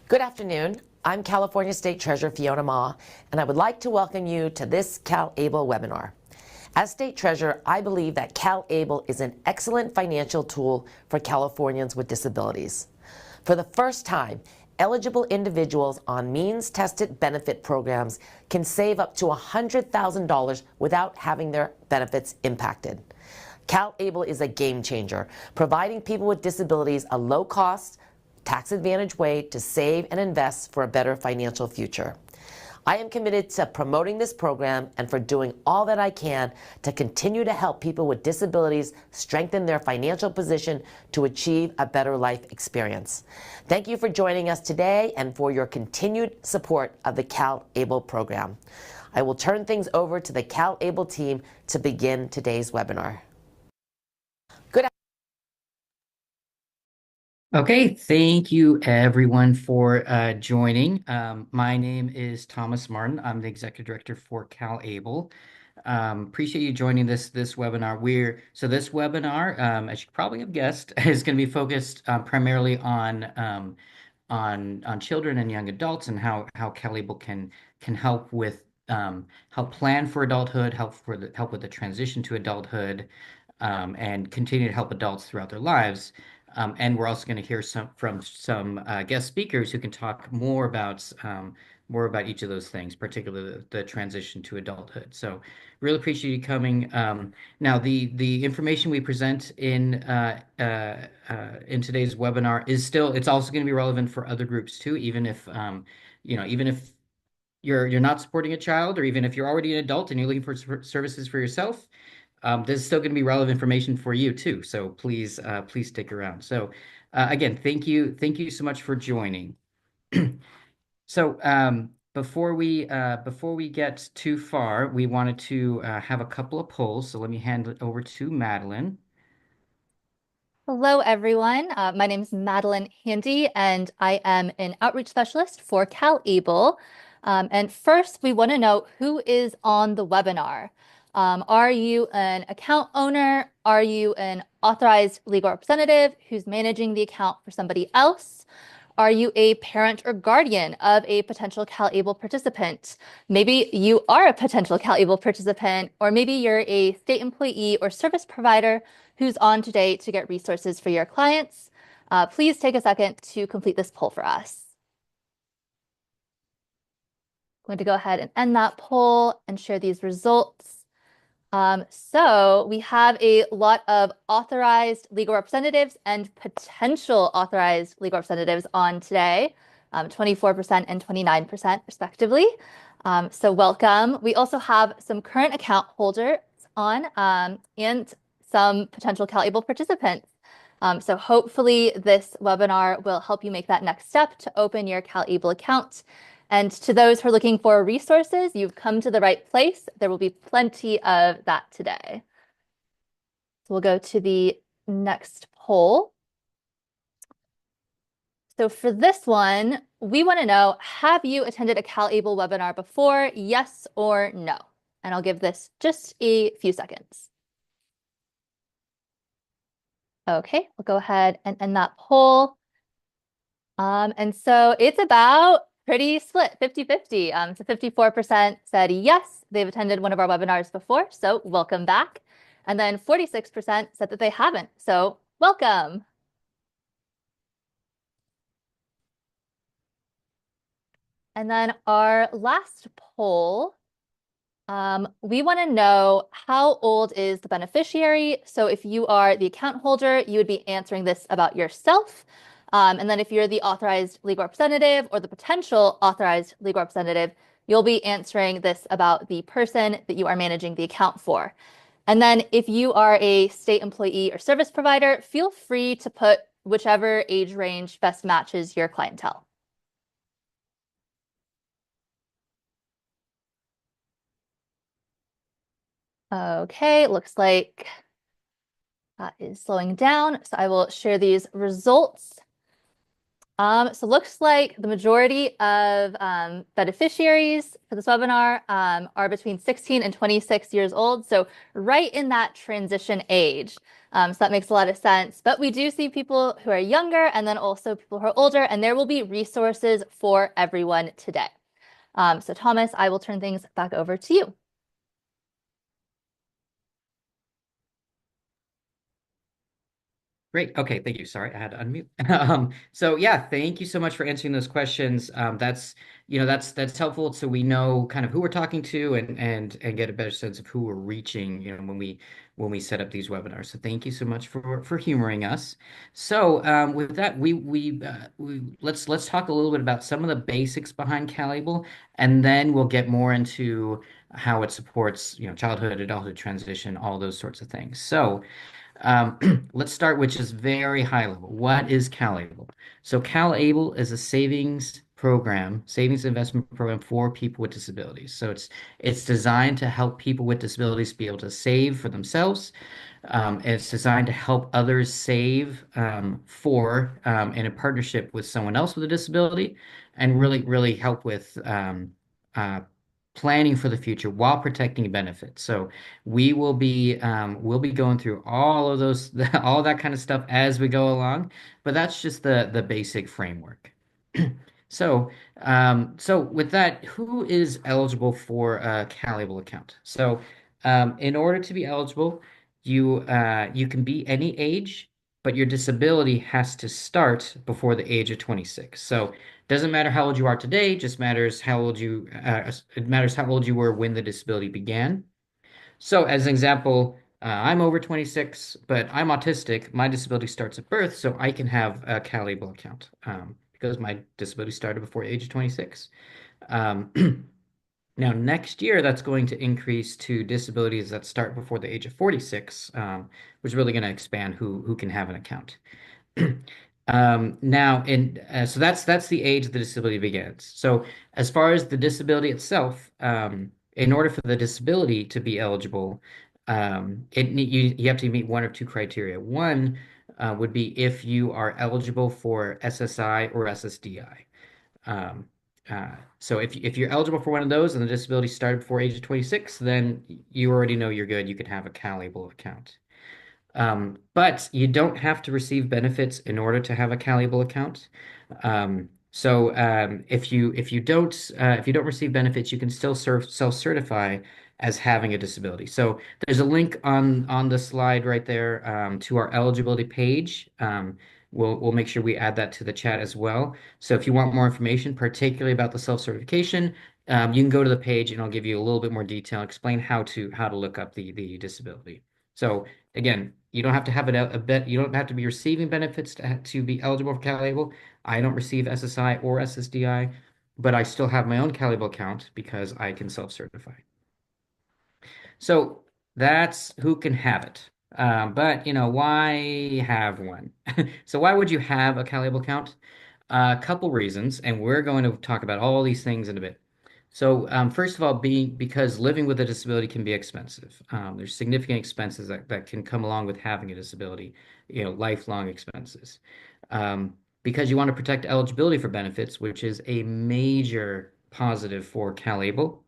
Good afternoon. I'm California State Treasurer Fiona Ma, and I would like to welcome you to this CalABLE webinar. As State Treasurer, I believe that CalABLE is an excellent financial tool for Californians with disabilities. For the first time, eligible individuals on means-tested benefit programs can save up to $100,000 without having their benefits impacted. CalABLE is a game changer, providing people with disabilities a low-cost, tax-advantaged way to save and invest for a better financial future. I am committed to promoting this program and for doing all that I can to continue to help people with disabilities strengthen their financial position to achieve a better life experience. Thank you for joining us today and for your continued support of the CalABLE program. I will turn things over to the CalABLE team to begin today's webinar. Good. Okay, thank you everyone for joining. My name is Thomas Martin. I'm the Executive Director for CalABLE. Appreciate you joining this webinar. This webinar, as you probably have guessed, is going to be focused primarily on children and young adults and how CalABLE can help with help plan for adulthood, help with the transition to adulthood, and continue to help adults throughout their lives. And we're also going to hear from some guest speakers who can talk more about each of those things, particularly the transition to adulthood. So really appreciate you coming. Now, the information we present in today's webinar it's also going to be relevant for other groups too, even if even if you're not supporting a child, or even if you're already an adult and you're looking for services for yourself. This is still going to be relevant information for you too. So please stick around. So again, thank you so much for joining. So before we get too far, we wanted to have a couple of polls. So let me hand it over to Madeline. Hello, everyone. My name is Madeline Handy, and I am an outreach specialist for CalABLE. And first, we want to know who is on the webinar. Are you an account owner? Are you an authorized legal representative who's managing the account for somebody else? Are you a parent or guardian of a potential CalABLE participant? Maybe you are a potential CalABLE participant, or maybe you're a state employee or service provider who's on today to get resources for your clients. Please take a second to complete this poll for us. I'm going to go ahead and end that poll and share these results. So we have a lot of authorized legal representatives and potential authorized legal representatives on today, 24% and 29% respectively. So welcome. We also have some current account holders on and some potential CalABLE participants. So hopefully this webinar will help you make that next step to open your CalABLE account. And to those who are looking for resources, you've come to the right place. There will be plenty of that today. So we'll go to the next poll. So for this one, we want to know, have you attended a CalABLE webinar before? Yes or no? And I'll give this just a few seconds. Okay, we'll go ahead and end that poll. And so it's about pretty split, 50-50. So 54% said yes, they've attended one of our webinars before, so welcome back. And then 46% said that they haven't, so welcome. And then our last poll, we want to know how old is the beneficiary. So if you are the account holder, you would be answering this about yourself. And then if you're the authorized legal representative or the potential authorized legal representative, you'll be answering this about the person that you are managing the account for. And then if you are a state employee or service provider, feel free to put whichever age range best matches your clientele. Okay, looks like that is slowing down. So I will share these results. So looks like the majority of beneficiaries for this webinar are between 16 and 26 years old. So right in that transition age. So that makes a lot of sense. But we do see people who are younger and then also people who are older, and there will be resources for everyone today. So Thomas, I will turn things back over to you. Great. Okay, thank you. Sorry, I had to unmute. So yeah, thank you so much for answering those questions. That's helpful so we know kind of who we're talking to and get a better sense of who we're reaching, when we set up these webinars. So thank you so much for humoring us. So with that, let's talk a little bit about some of the basics behind CalABLE, and then we'll get more into how it supports, childhood, adulthood transition, all those sorts of things. So. Let's start with just very high level. What is CalABLE? So CalABLE is a savings investment program for people with disabilities. So it's designed to help people with disabilities be able to save for themselves. It's designed to help others save in a partnership with someone else with a disability, and really, really help with uh, planning for the future while protecting benefits. So we'll be going through all of those all that kind of stuff as we go along, but that's just the basic framework. So with that, who is eligible for a CalABLE account? So in order to be eligible, you can be any age, but your disability has to start before the age of 26. So it doesn't matter how old you are today, just matters how old it matters how old you were when the disability began. So as an example, I'm over 26, but I'm autistic. My disability starts at birth, so I can have a CalABLE account because my disability started before the age of 26. Um, Now, next year, that's going to increase to disabilities that start before the age of 46, which is really going to expand who can have an account. So that's the age the disability begins. So as far as the disability itself, in order for the disability to be eligible, you have to meet one of two criteria. One would be if you are eligible for SSI or SSDI. So if you're eligible for one of those and the disability started before age of 26, then you already know you're good. You can have a CalABLE account. But you don't have to receive benefits in order to have a CalABLE account. If you don't receive benefits, you can still self-certify as having a disability. So there's a link on the slide right there to our eligibility page. We'll make sure we add that to the chat as well. So if you want more information, particularly about the self-certification, you can go to the page and I'll give you a little bit more detail, explain how to look up the disability. So again, you don't have to have you don't have to be receiving benefits to be eligible for CalABLE. I don't receive SSI or SSDI, but I still have my own CalABLE account because I can self-certify. So that's who can have it. But why have one? So why would you have a CalABLE account? A couple reasons, and we're going to talk about all these things in a bit. So first of all, because living with a disability can be expensive. There's significant expenses that can come along with having a disability, lifelong expenses. Because you want to protect eligibility for benefits, which is a major positive for CalABLE,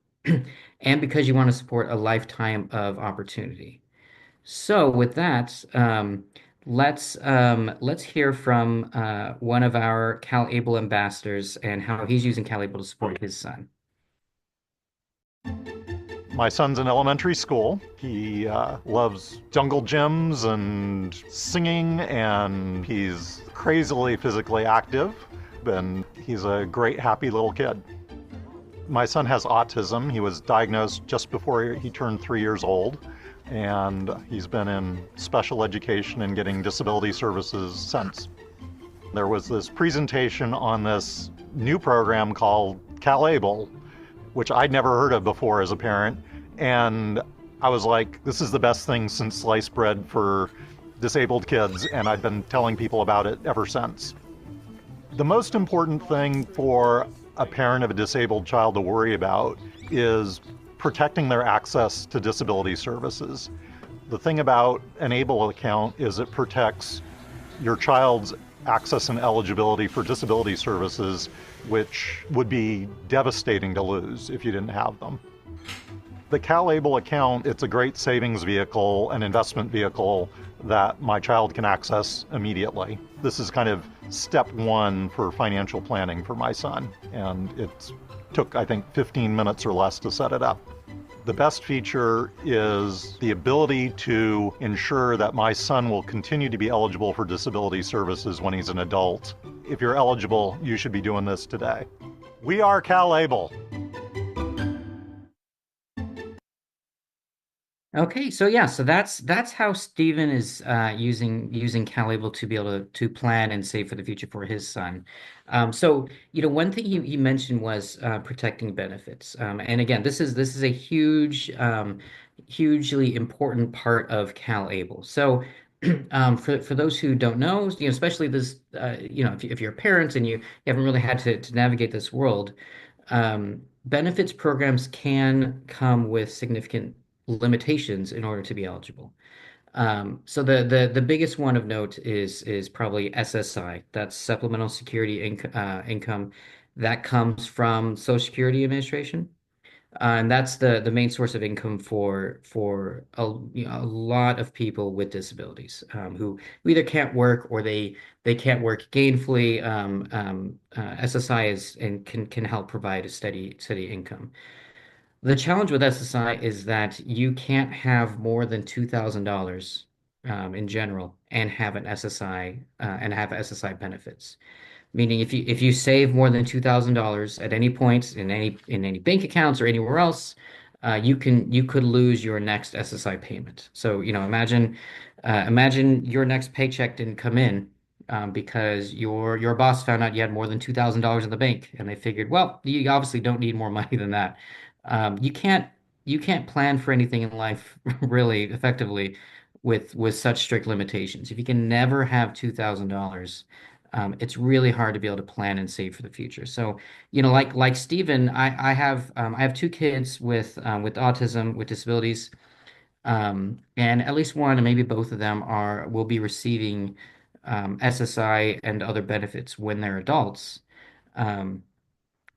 and because you want to support a lifetime of opportunity. So with that, let's hear from one of our CalABLE ambassadors and how he's using CalABLE to support his son. My son's in elementary school. He loves jungle gyms and singing, and he's crazily physically active, and he's a great, happy little kid. My son has autism. He was diagnosed just before he turned 3 years old, and he's been in special education and getting disability services since. There was this presentation on this new program called CalABLE, which I'd never heard of before as a parent. And I was like, this is the best thing since sliced bread for disabled kids. And I've been telling people about it ever since. The most important thing for a parent of a disabled child to worry about is protecting their access to disability services. The thing about an ABLE account is it protects your child's access and eligibility for disability services, which would be devastating to lose if you didn't have them. The CalABLE account, it's a great savings vehicle, an investment vehicle that my child can access immediately. This is kind of step one for financial planning for my son, and it took, I think, 15 minutes or less to set it up. The best feature is the ability to ensure that my son will continue to be eligible for disability services when he's an adult. If you're eligible, you should be doing this today. We are CalABLE. Okay, so yeah, so that's how Stephen is using CalABLE to be able to plan and save for the future for his son. So one thing he mentioned was protecting benefits. And again, this is a hugely important part of CalABLE. So for those who don't know, especially this, if you're parents and you haven't really had to navigate this world, benefits programs can come with significant limitations in order to be eligible. So the biggest one of note is probably SSI. That's Supplemental Security Income that comes from Social Security Administration. And that's the main source of income for a lot of people with disabilities who either can't work or they can't work gainfully. SSI is and can help provide a steady income. The challenge with SSI is that you can't have more than $2,000 in general and have an SSI and have SSI benefits. Meaning if you save more than $2,000 at any point in any bank accounts or anywhere else, you could lose your next SSI payment. So, imagine your next paycheck didn't come in because your boss found out you had more than $2,000 in the bank, and they figured, well, you obviously don't need more money than that. You can't plan for anything in life really effectively with such strict limitations. If you can never have $2,000, it's really hard to be able to plan and save for the future. So, like Stephen, I have two kids with autism, with disabilities, and at least one and maybe both of them will be receiving SSI and other benefits when they're adults. Um,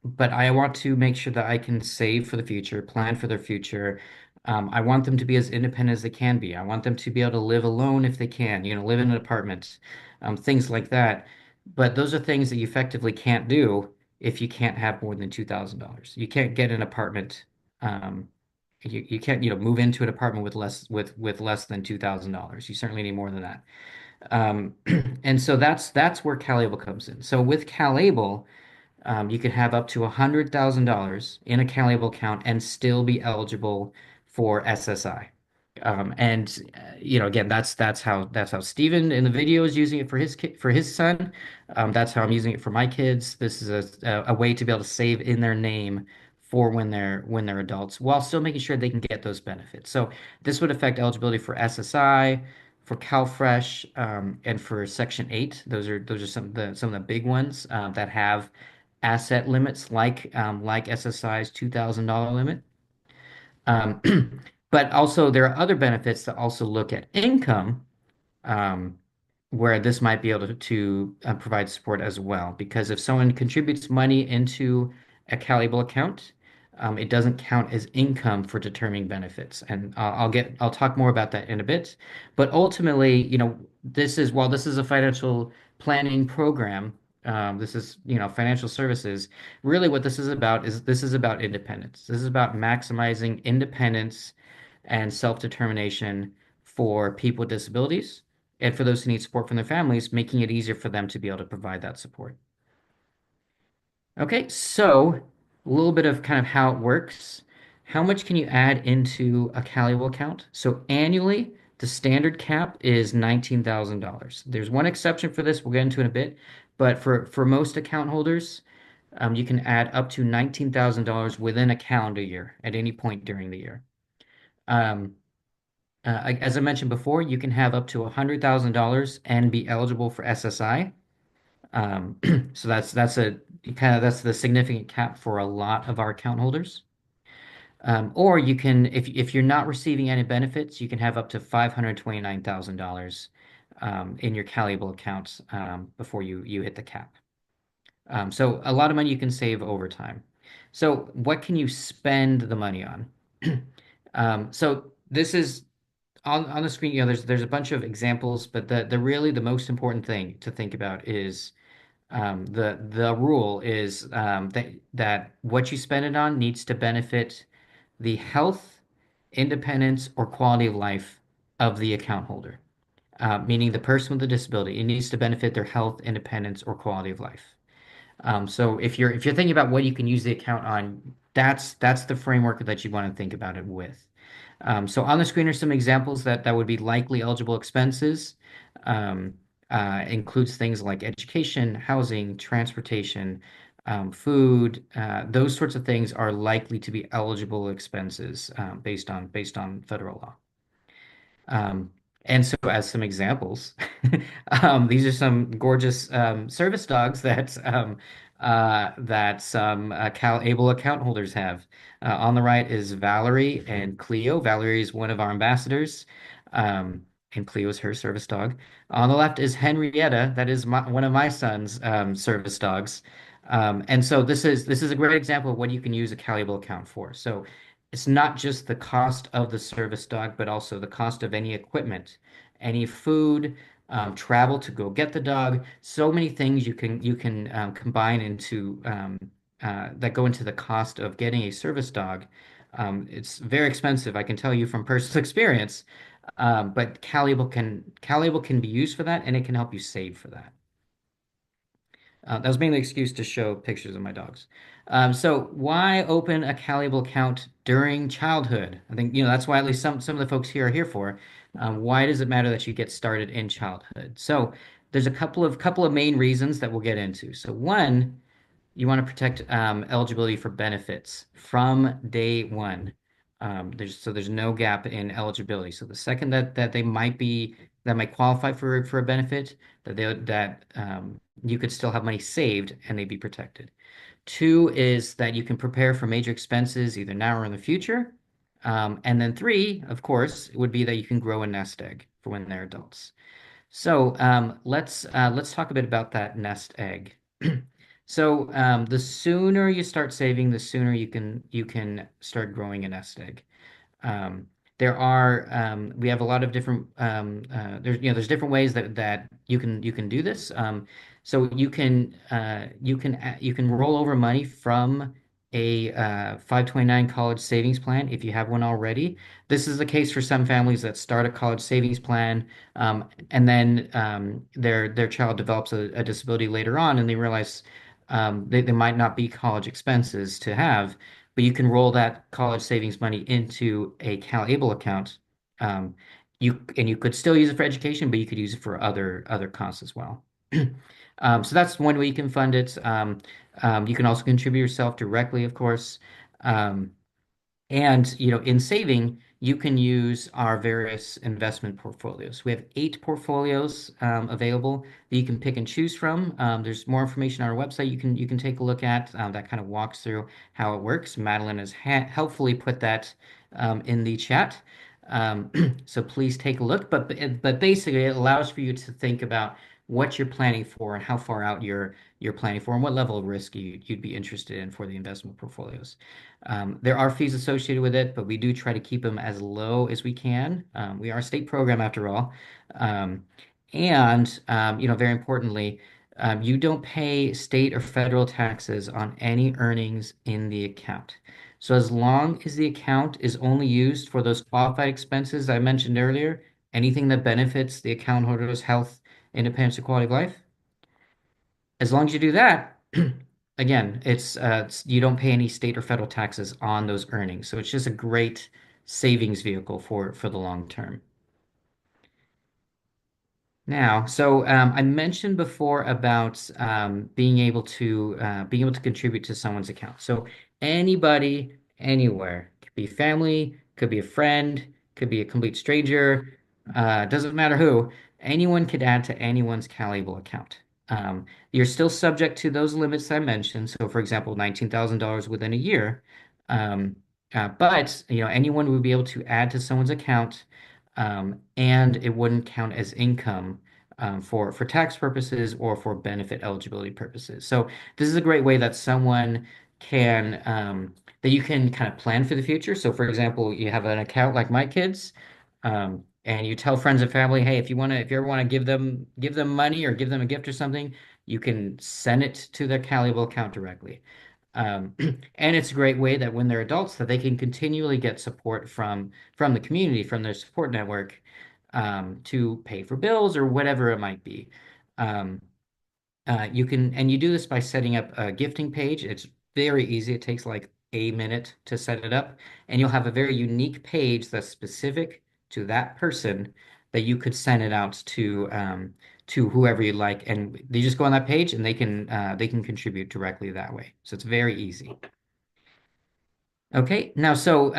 but I want to make sure that I can save for the future, plan for their future. I want them to be as independent as they can be. I want them to be able to live alone if they can, live in an apartment, things like that. But those are things that you effectively can't do if you can't have more than $2,000. You can't get an apartment. Um, you can't, move into an apartment with less than $2,000. You certainly need more than that. Um, and so that's where CalABLE comes in. So with CalABLE, you could have up to $100,000 in a CalABLE account and still be eligible for SSI. And again, that's how Steven in the video is using it for his son. That's how I'm using it for my kids. This is a way to be able to save in their name for when they're adults, while still making sure they can get those benefits. So this would affect eligibility for SSI, for CalFresh, and for Section 8. Those are some of the big ones that have asset limits like SSI's $2,000 limit. Um, but also there are other benefits that also look at income, um, where this might be able to provide support as well. Because if someone contributes money into a CalABLE account, it doesn't count as income for determining benefits. And I'll talk more about that in a bit. But ultimately, while this is a financial planning program, this is, financial services. Really, what this is about independence. This is about maximizing independence and self-determination for people with disabilities and for those who need support from their families, making it easier for them to be able to provide that support. Okay, so a little bit of kind of how it works. How much can you add into a CalABLE account? So annually, the standard cap is $19,000. There's one exception for this, we'll get into in a bit, but for most account holders, you can add up to $19,000 within a calendar year at any point during the year. As I mentioned before, you can have up to $100,000 and be eligible for SSI. So that's the significant cap for a lot of our account holders. Or if you're not receiving any benefits, you can have up to $529,000 in your CalABLE account before you hit the cap. So a lot of money you can save over time. So what can you spend the money on? So this is on the screen, there's a bunch of examples, but the really the most important thing to think about is the rule is that what you spend it on needs to benefit the health, independence, or quality of life of the account holder, meaning the person with the disability. It needs to benefit their health, independence, or quality of life. So if you're thinking about what you can use the account on, that's the framework that you want to think about it with. So on the screen are some examples that would be likely eligible expenses. Um, Includes things like education, housing, transportation, food. Those sorts of things are likely to be eligible expenses based on federal law. Um, and so, as some examples, these are some gorgeous service dogs that some CalABLE account holders have. On the right is Valerie and Cleo. Valerie is one of our ambassadors, and Cleo is her service dog. On the left is Henrietta. That is one of my son's service dogs. And so this is a great example of what you can use a CalABLE account for. So it's not just the cost of the service dog, but also the cost of any equipment, any food, travel to go get the dog. So many things you can combine into that go into the cost of getting a service dog. It's very expensive, I can tell you from personal experience. But CalABLE can be used for that, and it can help you save for that. That was mainly an excuse to show pictures of my dogs. So why open a CalABLE account during childhood? I think, that's why at least some of the folks here are here for. Why does it matter that you get started in childhood? So there's a couple of main reasons that we'll get into. So one, you want to protect eligibility for benefits from day one. There's no gap in eligibility. So the second that they might qualify for a benefit, that you could still have money saved and they'd be protected. Two is that you can prepare for major expenses either now or in the future. And then three, of course, would be that you can grow a nest egg for when they're adults. So let's talk a bit about that nest egg. So the sooner you start saving, the sooner you can start growing a nest egg. We have a lot of different there's different ways that you can do this. So you can roll over money from a 529 college savings plan if you have one already. This is the case for some families that start a college savings plan, and then their child develops a disability later on, and they realize they might not be college expenses to have, but you can roll that college savings money into a CalABLE account. Um, you could still use it for education, but you could use it for other costs as well. So that's one way you can fund it. You can also contribute yourself directly, of course. Um, and in saving, you can use our various investment portfolios. We have 8 portfolios available that you can pick and choose from. There's more information on our website you can take a look at that kind of walks through how it works. Madeline has helpfully put that in the chat. So please take a look. But basically, it allows for you to think about what you're planning for and how far out you're planning for and what level of risk you'd be interested in for the investment portfolios. There are fees associated with it, but we do try to keep them as low as we can. We are a state program after all. And very importantly, you don't pay state or federal taxes on any earnings in the account. So as long as the account is only used for those qualified expenses I mentioned earlier, anything that benefits the account holder's health, independence, or quality of life, as long as you do that, again, you don't pay any state or federal taxes on those earnings. So it's just a great savings vehicle for the long term. Now, so I mentioned before about being able to contribute to someone's account. So anybody, anywhere, could be family, could be a friend, could be a complete stranger, doesn't matter who. Anyone could add to anyone's CalABLE account. You're still subject to those limits I mentioned. So, for example, $19,000 within a year. But anyone would be able to add to someone's account, and it wouldn't count as income for tax purposes or for benefit eligibility purposes. So this is a great way that someone can that you can kind of plan for the future. So for example, you have an account like my kids, and you tell friends and family, hey, if you ever want to give them money or give them a gift or something, you can send it to their CalABLE account directly. Um, and it's a great way that when they're adults, that they can continually get support from the community, from their support network, to pay for bills or whatever it might be. Um, and you do this by setting up a gifting page. It's very easy. It takes like a minute to set it up, and you'll have a very unique page that's specific to that person that you could send it out to whoever you like, and they just go on that page and they can contribute directly that way. So it's very easy. Okay, now so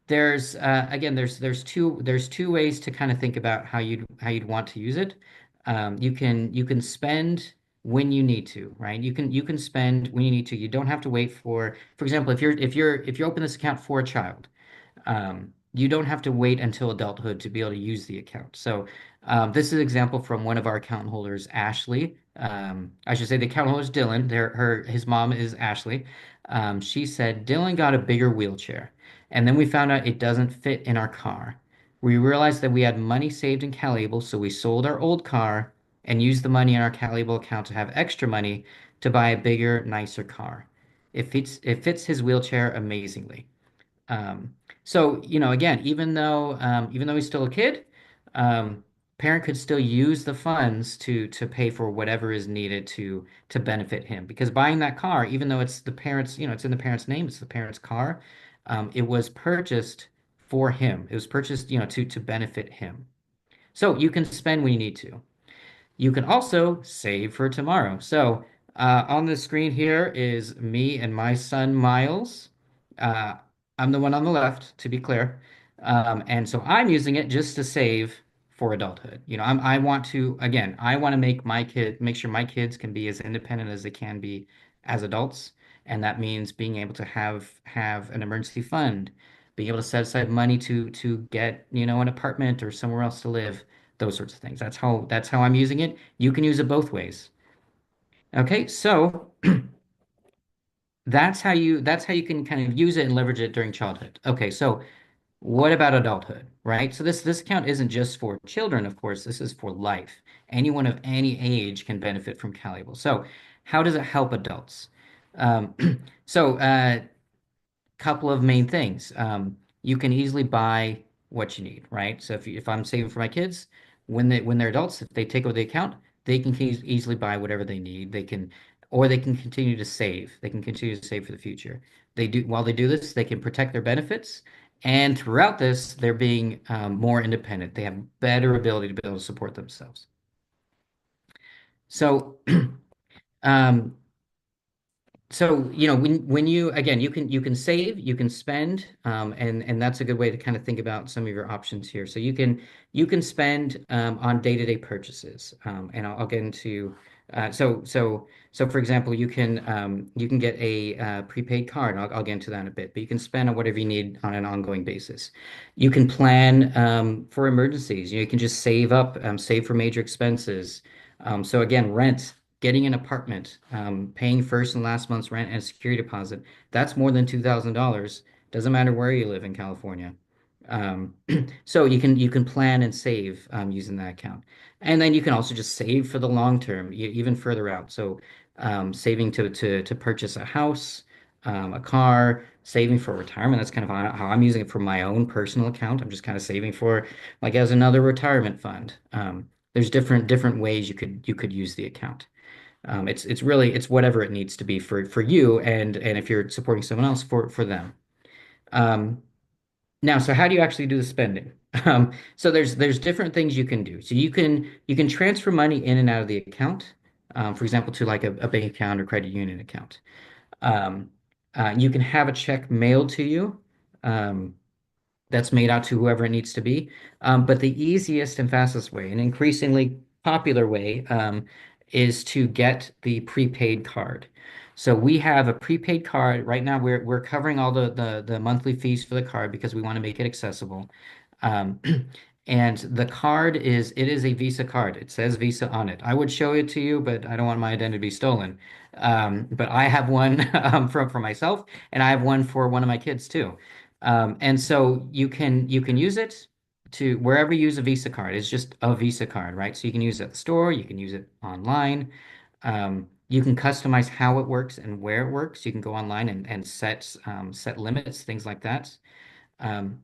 there's again there's two ways to kind of think about how you'd want to use it. You can spend when you need to, right? You can spend when you need to. You don't have to wait for example, if you open this account for a child, you don't have to wait until adulthood to be able to use the account. So this is an example from one of our account holders, Ashley. I should say the account holder is Dylan. His mom is Ashley. She said Dylan got a bigger wheelchair, and then we found out it doesn't fit in our car. We realized that we had money saved in CalABLE, so we sold our old car and used the money in our CalABLE account to have extra money to buy a bigger, nicer car. It fits his wheelchair amazingly. Um, so, again, even though he's still a kid, um, parent could still use the funds to pay for whatever is needed to benefit him. Because buying that car, even though it's the parents, it's in the parent's name, it's the parent's car, it was purchased for him. It was purchased, to benefit him. So you can spend when you need to. You can also save for tomorrow. So on the screen here is me and my son Miles. Uh, I'm the one on the left, to be clear. And so I'm using it just to save for adulthood. I want to make sure my kids can be as independent as they can be as adults. And that means being able to have an emergency fund, being able to set aside money to get, an apartment or somewhere else to live, those sorts of things. That's how I'm using it. You can use it both ways. Okay, so that's how you can kind of use it and leverage it during childhood. Okay, so what about adulthood, right? So this account isn't just for children, of course. This is for life. Anyone of any age can benefit from CalABLE. So how does it help adults? Um, so couple of main things. You can easily buy what you need, right? So if I'm saving for my kids, when they're adults, if they take over the account, they can easily buy whatever they need. Or they can continue to save. They can continue to save for the future. While they do this, they can protect their benefits, and throughout this, they're being more independent. They have better ability to be able to support themselves. So, um, when you again you can save, you can spend, and that's a good way to kind of think about some of your options here. So you can spend on day-to-day purchases, and I'll get into so for example, you can get a prepaid card. And I'll get into that in a bit, but you can spend on whatever you need on an ongoing basis. You can plan for emergencies. You can just save up, save for major expenses. So again, rent, getting an apartment, paying first and last month's rent and security deposit, that's more than $2,000. Doesn't matter where you live in California. Um, so you can plan and save using that account. And then you can also just save for the long term, even further out. So saving to purchase a house, a car, saving for retirement. That's kind of how I'm using it for my own personal account. I'm just kind of saving for like as another retirement fund. There's different ways you could use the account. It's really whatever it needs to be for you, and if you're supporting someone else, for them. Um, Now, so how do you actually do the spending? So there's different things you can do. So you can transfer money in and out of the account, for example, to like a bank account or credit union account. Um, you can have a check mailed to you. That's made out to whoever it needs to be. But the easiest and fastest way, and increasingly popular way, is to get the prepaid card. So we have a prepaid card right now. We're covering all the monthly fees for the card because we want to make it accessible. Um, And the card it is a Visa card. It says Visa on it. I would show it to you, but I don't want my identity to be stolen. But I have one for myself, and I have one for one of my kids too. And so you can use it to wherever you use a Visa card. It's just a Visa card, right? So you can use it at the store, you can use it online. You can customize how it works and where it works. You can go online and set limits, things like that. Um,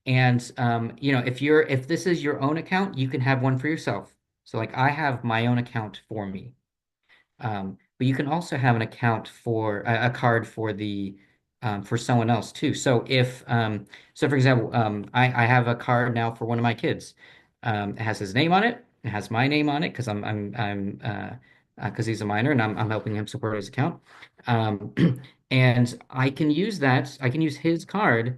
and if this is your own account, you can have one for yourself. So like I have my own account for me. But you can also have an account for a card for the for someone else too. So for example, I have a card now for one of my kids. It has his name on it. It has my name on it because I'm because he's a minor and I'm helping him support his account. Um, and I can use that. I can use his card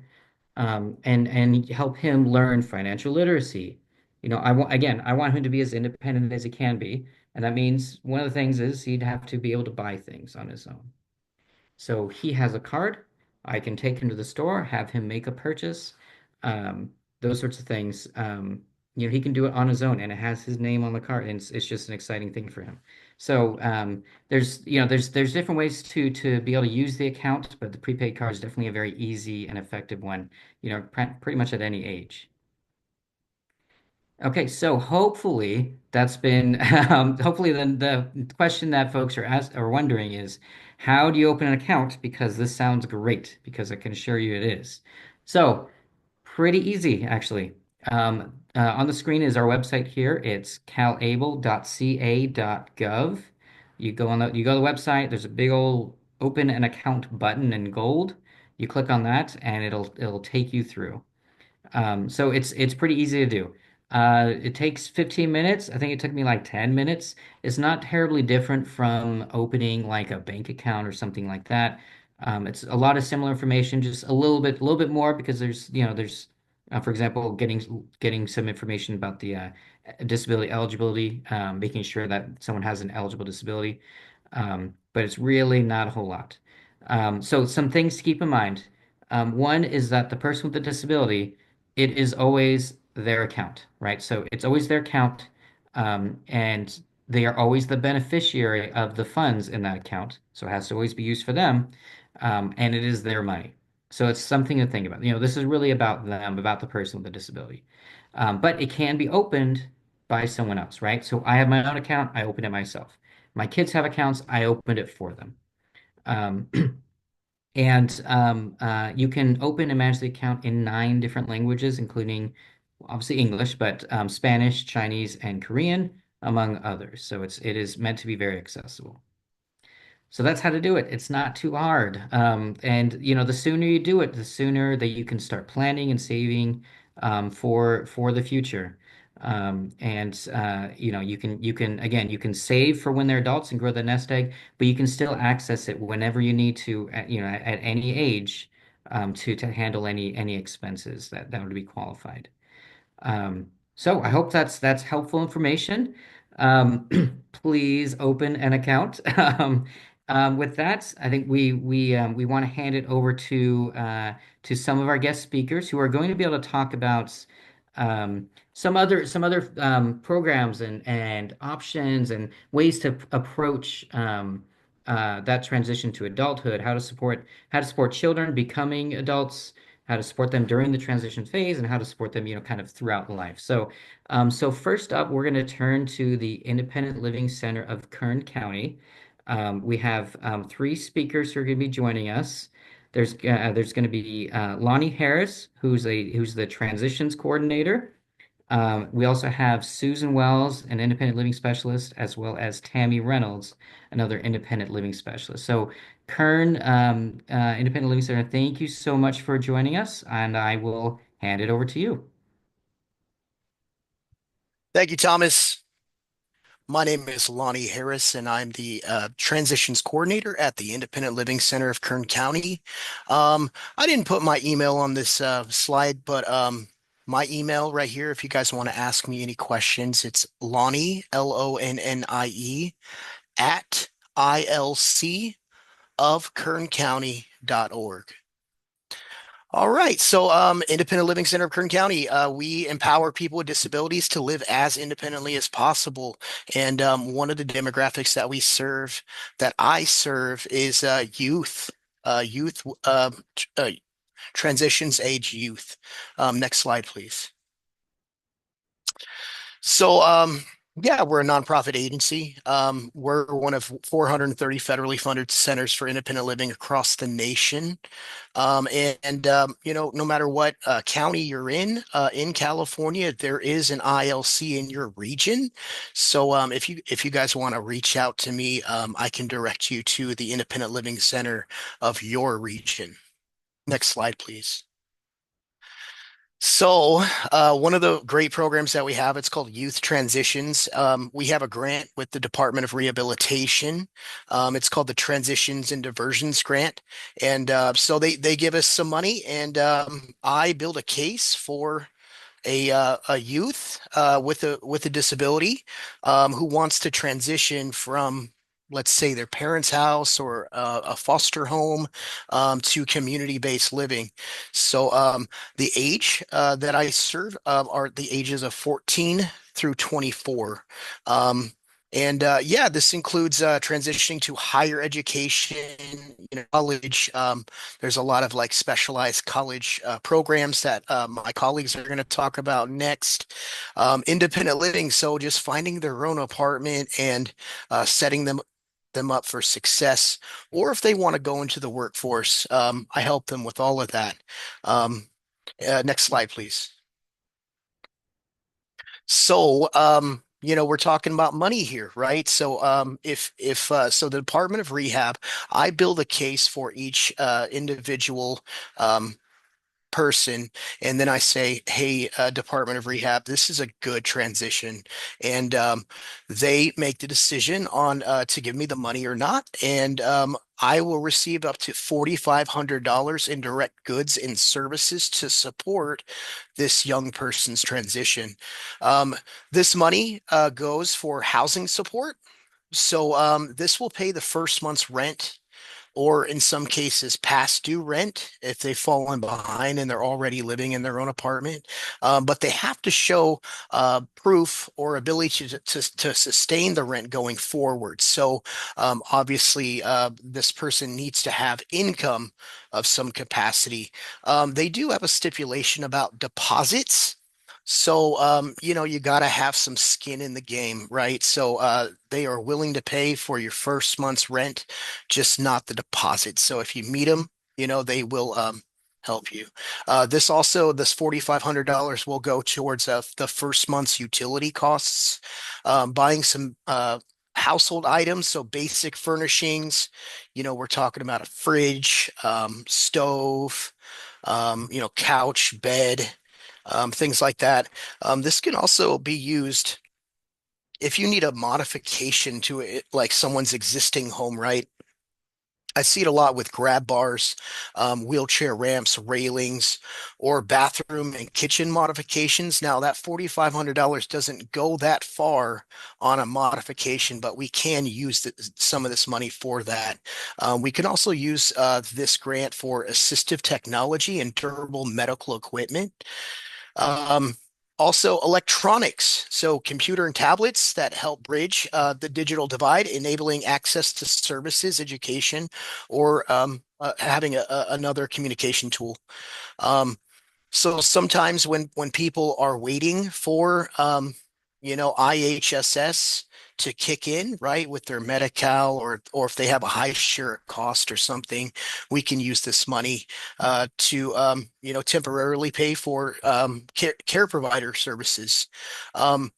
and help him learn financial literacy. I want him to be as independent as he can be, and that means one of the things is he'd have to be able to buy things on his own. So he has a card. I can take him to the store, have him make a purchase, those sorts of things. He can do it on his own, and it has his name on the card, and it's just an exciting thing for him. So there's different ways to be able to use the account, but the prepaid card is definitely a very easy and effective one. Pretty much at any age. Okay, so hopefully that's been hopefully then the question that folks are wondering is how do you open an account? Because this sounds great, because I can assure you it is. So pretty easy actually. On the screen is our website here. It's calable.ca.gov. You go to the website, there's a big old open an account button in gold. You click on that and it'll take you through. So it's pretty easy to do. It takes 15 minutes. I think it took me like 10 minutes. It's not terribly different from opening like a bank account or something like that. It's a lot of similar information, just a little bit more because for example, getting some information about the disability eligibility, making sure that someone has an eligible disability. But it's really not a whole lot. So some things to keep in mind. One is that the person with the disability, it is always their account, right? So it's always their account, and they are always the beneficiary of the funds in that account. So it has to always be used for them, and it is their money. So it's something to think about. This is really about them, about the person with the disability. But it can be opened by someone else, right? So I have my own account, I open it myself. My kids have accounts, I opened it for them. Um, and you can open and manage the account in 9 different languages, including obviously English, but Spanish, Chinese, and Korean, among others. So it is meant to be very accessible. So that's how to do it. It's not too hard. And the sooner you do it, the sooner that you can start planning and saving for the future. You can save for when they're adults and grow the nest egg, but you can still access it whenever you need to, at any age, to handle any expenses that would be qualified. So I hope that's helpful information. Um, please open an account. With that, I think we want to hand it over to some of our guest speakers who are going to be able to talk about some other programs and options and ways to approach that transition to adulthood, how to support children becoming adults, how to support them during the transition phase, and how to support them, kind of throughout life. So first up, we're going to turn to the Independent Living Center of Kern County. We have 3 speakers who are going to be joining us. There's going to be Lonnie Harris, who's the transitions coordinator. We also have Susan Wells, an independent living specialist, as well as Tammy Reynolds, another independent living specialist. So, Kern, Independent Living Center, thank you so much for joining us, and I will hand it over to you. Thank you, Thomas. My name is Lonnie Harris, and I'm the transitions coordinator at the Independent Living Center of Kern County. I didn't put my email on this slide, but my email right here, if you guys want to ask me any questions, it's Lonnie, LONNIE, at ilcofkerncounty.org. All right. So, Independent Living Center of Kern County, we empower people with disabilities to live as independently as possible. And one of the demographics that I serve, is youth, youth, transitions age youth. Next slide, please. So, yeah, we're a nonprofit agency. We're one of 430 federally funded centers for independent living across the nation. No matter what county you're in California, there is an ILC in your region. So, if you guys want to reach out to me, I can direct you to the independent living center of your region. Next slide, please. So, one of the great programs that we have, it's called Youth Transitions. We have a grant with the Department of Rehabilitation. It's called the Transitions and Diversions Grant. And so they give us some money, and I build a case for a youth with a disability who wants to transition from, let's say, their parents' house or a foster home to community-based living. So the age that I serve are the ages of 14 through 24. Yeah, this includes transitioning to higher education, college. There's a lot of like specialized college programs that my colleagues are going to talk about next. Independent living, so just finding their own apartment and setting them up for success, or if they want to go into the workforce, I help them with all of that. Next slide, please. So, we're talking about money here, right? So, so the Department of Rehab, I build a case for each individual um, person, and then I say, hey, Department of Rehab, this is a good transition. And they make the decision on to give me the money or not. And I will receive up to $4,500 in direct goods and services to support this young person's transition. Um, this money goes for housing support. So this will pay the first month's rent, or in some cases past due rent if they've fallen behind and they're already living in their own apartment. But they have to show proof or ability to sustain the rent going forward. So obviously, this person needs to have income of some capacity. They do have a stipulation about deposits. So, you got to have some skin in the game, right? So, they are willing to pay for your first month's rent, just not the deposit. So if you meet them, they will help you. This $4,500 will go towards the first month's utility costs, buying some household items, so basic furnishings. We're talking about a fridge, stove, couch, bed, things like that. This can also be used if you need a modification to it, like someone's existing home, right? I see it a lot with grab bars, wheelchair ramps, railings, or bathroom and kitchen modifications. Now, that $4,500 doesn't go that far on a modification, but we can use some of this money for that. We can also use this grant for assistive technology and durable medical equipment. Um, Also, electronics, so computer and tablets that help bridge the digital divide, enabling access to services, education, or having another communication tool. Um, so sometimes when people are waiting for IHSS to kick in, right, with their Medi-Cal, or if they have a high share cost or something, we can use this money to temporarily pay for care provider services. Um,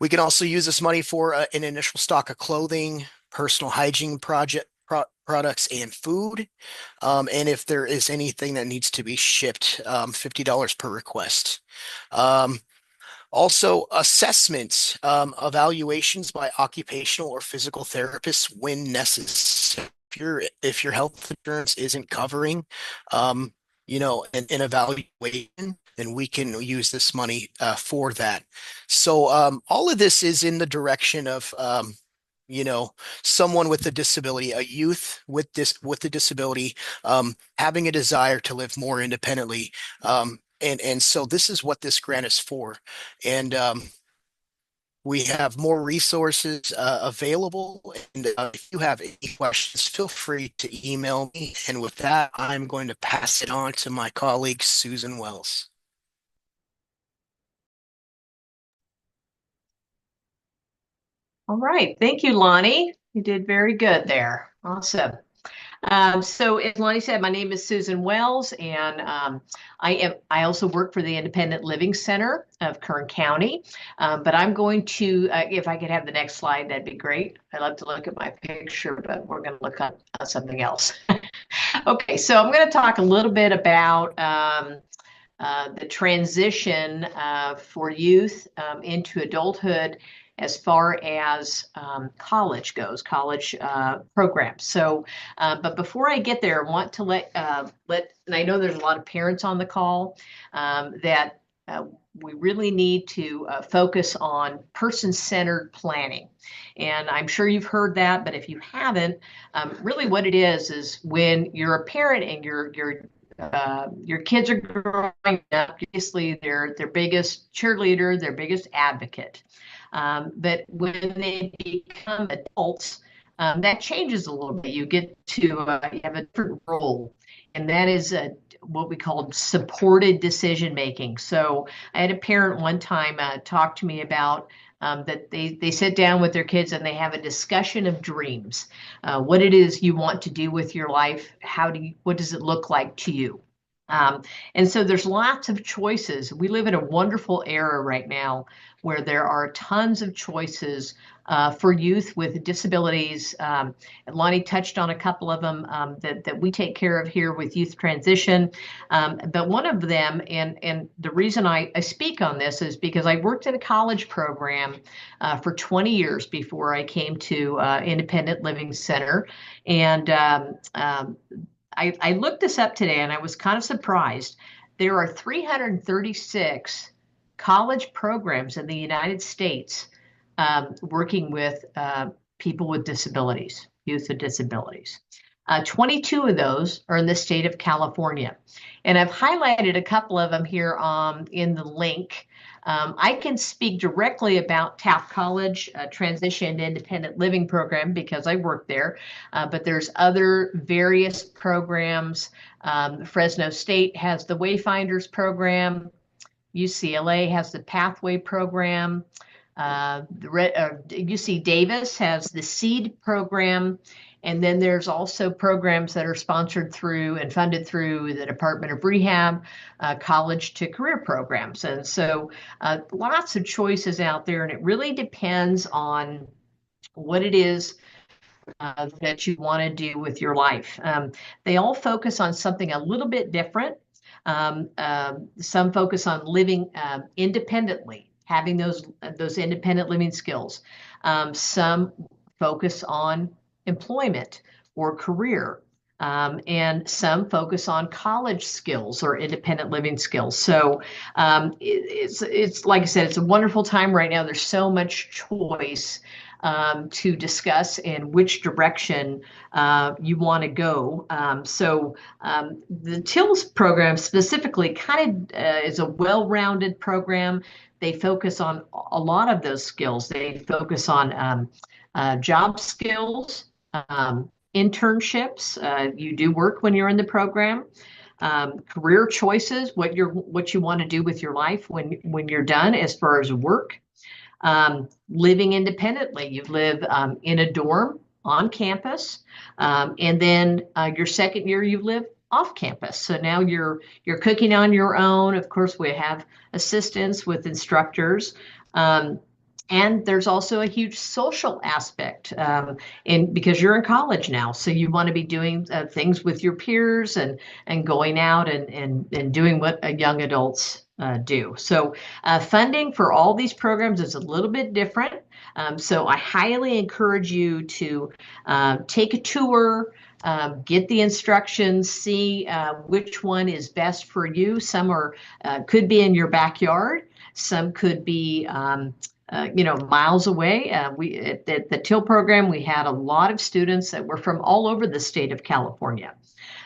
we can also use this money for an initial stock of clothing, personal hygiene products, and food. And if there is anything that needs to be shipped, $50 per request. Also, assessments, evaluations by occupational or physical therapists when necessary. If your health insurance isn't covering, an evaluation, then we can use this money for that. So all of this is in the direction of someone with a disability, a youth with a disability, having a desire to live more independently. And so this is what this grant is for. And we have more resources available. And if you have any questions, feel free to email me. And with that, I'm going to pass it on to my colleague, Susan Wells. All right. Thank you, Lonnie. You did very good there. Awesome. So as Lonnie said, my name is Susan Wells, and I also work for the Independent Living Center of Kern County. But I'm going to, if I could have the next slide, that'd be great. I love to look at my picture, but we're going to look up something else. Okay, so I'm going to talk a little bit about the transition for youth into adulthood as far as college goes, college programs. So, but before I get there, I want to and I know there's a lot of parents on the call, that we really need to focus on person-centered planning. And I'm sure you've heard that, but if you haven't, really what it is when you're a parent and your kids are growing up, obviously they're their biggest cheerleader, their biggest advocate. But when they become adults, that changes a little bit. You get to you have a different role, and that is what we call supported decision making. So I had a parent one time talk to me about that they sit down with their kids and they have a discussion of dreams, what it is you want to do with your life, what does it look like to you? And so there's lots of choices. We live in a wonderful era right now where there are tons of choices for youth with disabilities. Lonnie touched on a couple of them that we take care of here with Youth Transition. But one of them, and the reason I speak on this is because I worked in a college program for 20 years before I came to Independent Living Center. And I looked this up today and I was kind of surprised. There are 336 college programs in the United States working with people with disabilities, youth with disabilities. 22 of those are in the state of California. And I've highlighted a couple of them here in the link. I can speak directly about Taft College Transition Independent Living Program because I work there, but there's other various programs. Fresno State has the Wayfinders program. UCLA has the Pathway program. UC Davis has the SEED program. And then there's also programs that are sponsored through and funded through the Department of Rehab, college to career programs. And so lots of choices out there, and it really depends on what it is that you want to do with your life. They all focus on something a little bit different. Some focus on living independently, having those independent living skills. Some focus on employment or career, and some focus on college skills or independent living skills. So it's like I said, it's a wonderful time right now. There's so much choice to discuss and which direction you want to go. So the TILS program specifically kind of is a well-rounded program. They focus on a lot of those skills. They focus on job skills, internships. You do work when you're in the program. Career choices, what you want to do with your life when you're done as far as work. Living independently, you live in a dorm on campus, and then your second year you live off campus. So now you're cooking on your own. Of course, we have assistance with instructors. And there's also a huge social aspect because you're in college now. So you want to be doing things with your peers and going out and doing what young adults do. So funding for all these programs is a little bit different. So I highly encourage you to take a tour, get the instructions, see which one is best for you. Some could be in your backyard. Some could be miles away. We at the TIL program, we had a lot of students that were from all over the state of California.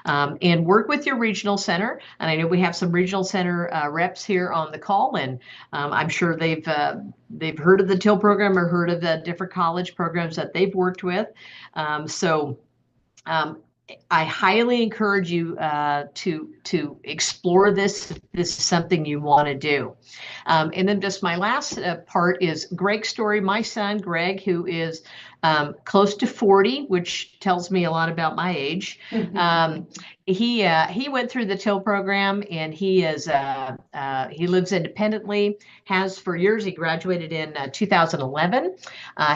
And work with your regional center. And I know we have some regional center reps here on the call, and I'm sure they've heard of the TIL program or heard of the different college programs that they've worked with. So I highly encourage you to explore this if this is something you want to do. And then just my last part is Greg's story. My son, Greg, who is close to 40, which tells me a lot about my age. He went through the TIL program, and he lives independently. Has for years. He graduated in 2011.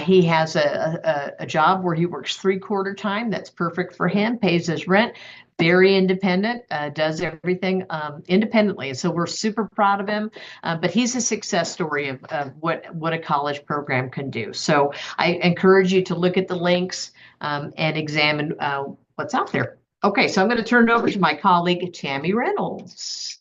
He has a job where he works 3/4 time. That's perfect for him. Pays his rent. Very independent, does everything independently. And so we're super proud of him. But he's a success story of what a college program can do. So I encourage you to look at the links and examine what's out there. Okay, so I'm going to turn it over to my colleague, Tammy Reynolds.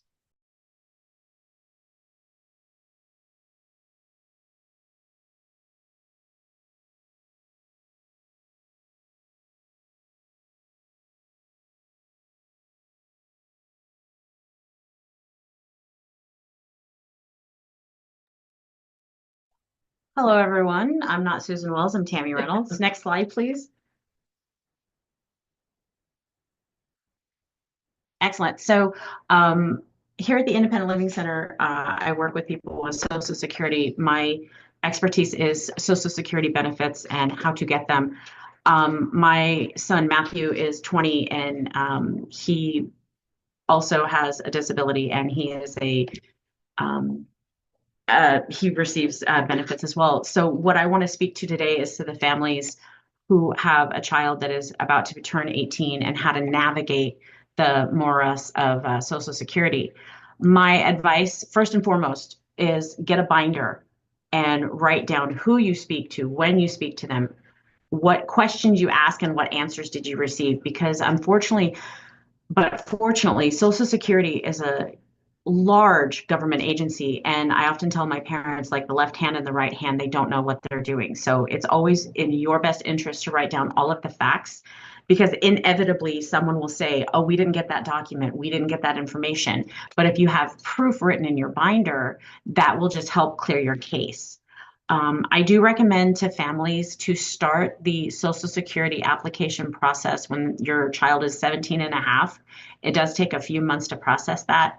Hello, everyone. I'm not Susan Wells. I'm Tammy Reynolds. Next slide, please. Excellent. So here at the Independent Living Center, I work with people with Social Security. My expertise is Social Security benefits and how to get them. My son, Matthew, is 20, and he also has a disability, and he is he receives benefits as well. So what I want to speak to today is to the families who have a child that is about to turn 18 and how to navigate the morass of Social Security. My advice, first and foremost, is get a binder and write down who you speak to, when you speak to them, what questions you ask, and what answers did you receive. Because unfortunately, but fortunately, Social Security is a large government agency, and I often tell my parents, like the left hand and the right hand, they don't know what they're doing. So it's always in your best interest to write down all of the facts, because inevitably someone will say, oh, we didn't get that document, we didn't get that information. But if you have proof written in your binder, that will just help clear your case. I do recommend to families to start the Social Security application process when your child is 17 and a half. It does take a few months to process that.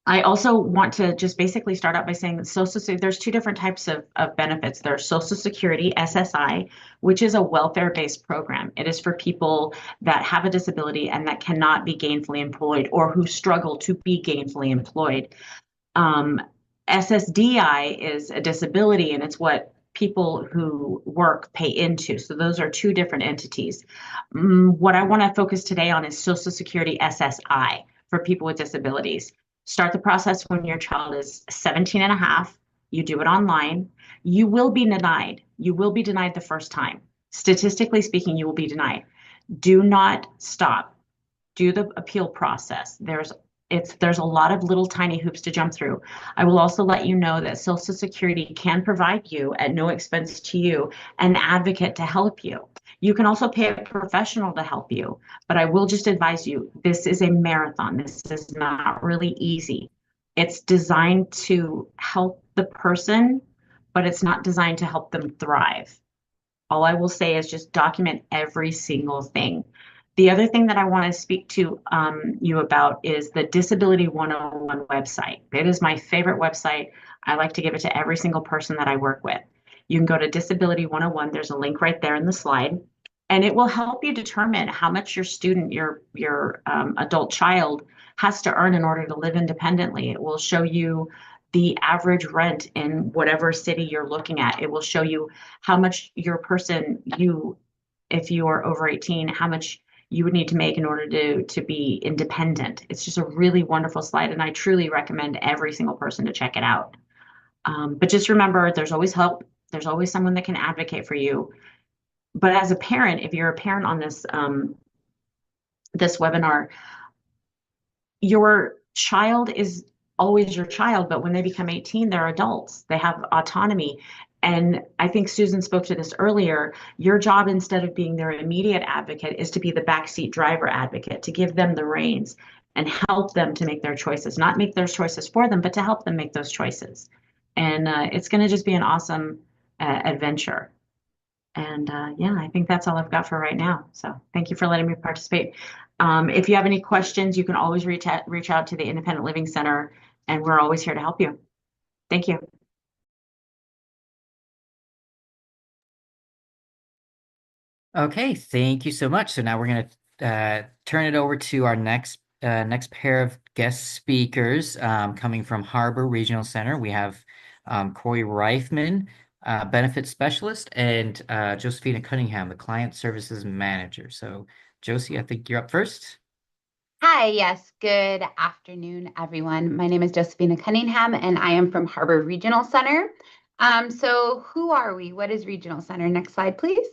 I also want to just basically start out by saying that there's two different types of benefits. There's Social Security, SSI, which is a welfare-based program. It is for people that have a disability and that cannot be gainfully employed or who struggle to be gainfully employed. SSDI is a disability, and it's what people who work pay into. So those are two different entities. What I want to focus today on is Social Security SSI for people with disabilities. Start the process when your child is 17 and a half. You do it online. You will be denied. You will be denied the first time. Statistically speaking, you will be denied. Do not stop. Do the appeal process. There's a lot of little tiny hoops to jump through. I will also let you know that Social Security can provide you at no expense to you an advocate to help you. You can also pay a professional to help you, but I will just advise you, this is a marathon. This is not really easy. It's designed to help the person, but it's not designed to help them thrive. All I will say is just document every single thing. The other thing that I want to speak to you about is the Disability 101 website. It is my favorite website. I like to give it to every single person that I work with. You can go to Disability 101. There's a link right there in the slide, and it will help you determine how much your student, your adult child, has to earn in order to live independently. It will show you the average rent in whatever city you're looking at. It will show you how much your person, if you are over 18, how much you would need to make in order to be independent. It's just a really wonderful slide, and I truly recommend every single person to check it out. But just remember, there's always help. There's always someone that can advocate for you. But as a parent, if you're a parent on this this webinar, your child is always your child, but when they become 18, they're adults. They have autonomy. And I think Susan spoke to this earlier. Your job, instead of being their immediate advocate, is to be the backseat driver advocate, to give them the reins and help them to make their choices, not make those choices for them, but to help them make those choices. And it's going to just be an awesome adventure. And yeah, I think that's all I've got for right now. So thank you for letting me participate. If you have any questions, you can always reach out to the Independent Living Center, and we're always here to help you. Thank you. Okay, thank you so much. So now we're going to turn it over to our next pair of guest speakers coming from Harbor Regional Center. We have Corey Reifman, Benefits Specialist, and Josephina Cunningham, the Client Services Manager. So Josie, I think you're up first. Hi, yes, good afternoon, everyone. My name is Josephina Cunningham, and I am from Harbor Regional Center. So who are we? What is Regional Center? Next slide, please.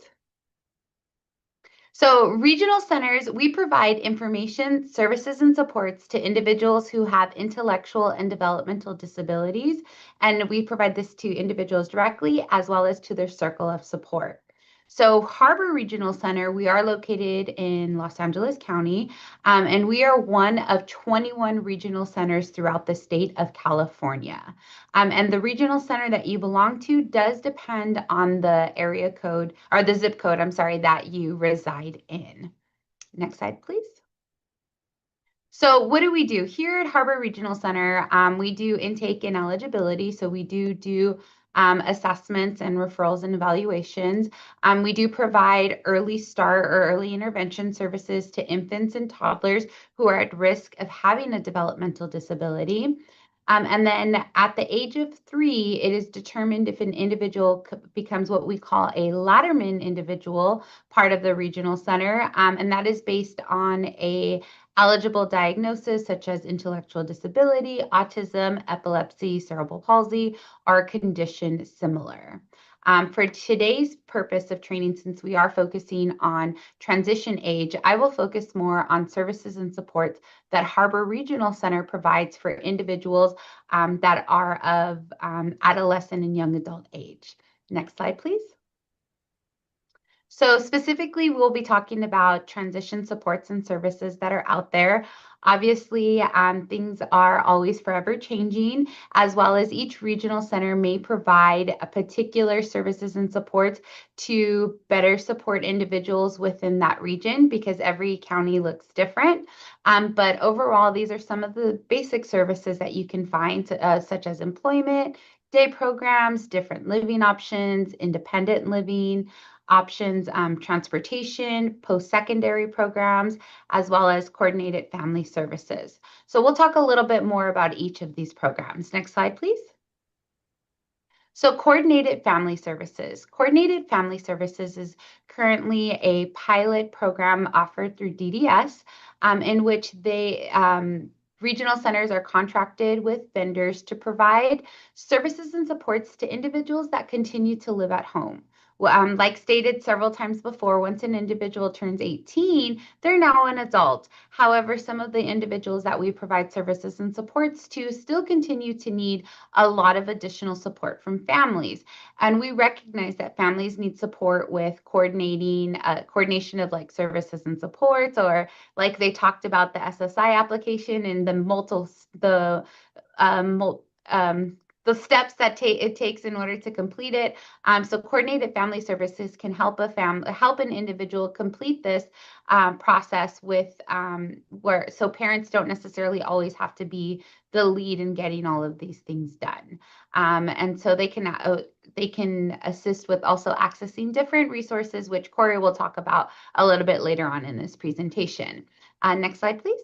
So regional centers, we provide information, services, and supports to individuals who have intellectual and developmental disabilities, and we provide this to individuals directly as well as to their circle of support. So Harbor Regional Center, we are located in Los Angeles County, and we are one of 21 regional centers throughout the state of California. And the regional center that you belong to does depend on the area code, or the zip code, I'm sorry, that you reside in. Next slide, please. So what do we do? Here at Harbor Regional Center, we do intake and eligibility. So we do assessments and referrals and evaluations. We do provide early start or early intervention services to infants and toddlers who are at risk of having a developmental disability. And then at the age of 3, it is determined if an individual becomes what we call a Latterman individual, part of the regional center. And that is based on a eligible diagnosis such as intellectual disability, autism, epilepsy, cerebral palsy, or a condition similar. For today's purpose of training, since we are focusing on transition age, I will focus more on services and supports that Harbor Regional Center provides for individuals that are of adolescent and young adult age. Next slide, please. So specifically, we'll be talking about transition supports and services that are out there. Obviously, things are always forever changing, as well as each regional center may provide a particular services and supports to better support individuals within that region, because every county looks different. But overall, these are some of the basic services that you can find, such as employment, day programs, different living options, independent living options, transportation, post-secondary programs, as well as coordinated family services. So we'll talk a little bit more about each of these programs. Next slide, please. So coordinated family services. Coordinated family services is currently a pilot program offered through DDS, in which regional centers are contracted with vendors to provide services and supports to individuals that continue to live at home. Like stated several times before, once an individual turns 18, they're now an adult. However, some of the individuals that we provide services and supports to still continue to need a lot of additional support from families. And we recognize that families need support with coordination of like services and supports, or like they talked about the SSI application and the steps that it takes in order to complete it. So coordinated family services can help an individual complete this process with so parents don't necessarily always have to be the lead in getting all of these things done. And so they can assist with also accessing different resources, which Corey will talk about a little bit later on in this presentation. Next slide, please.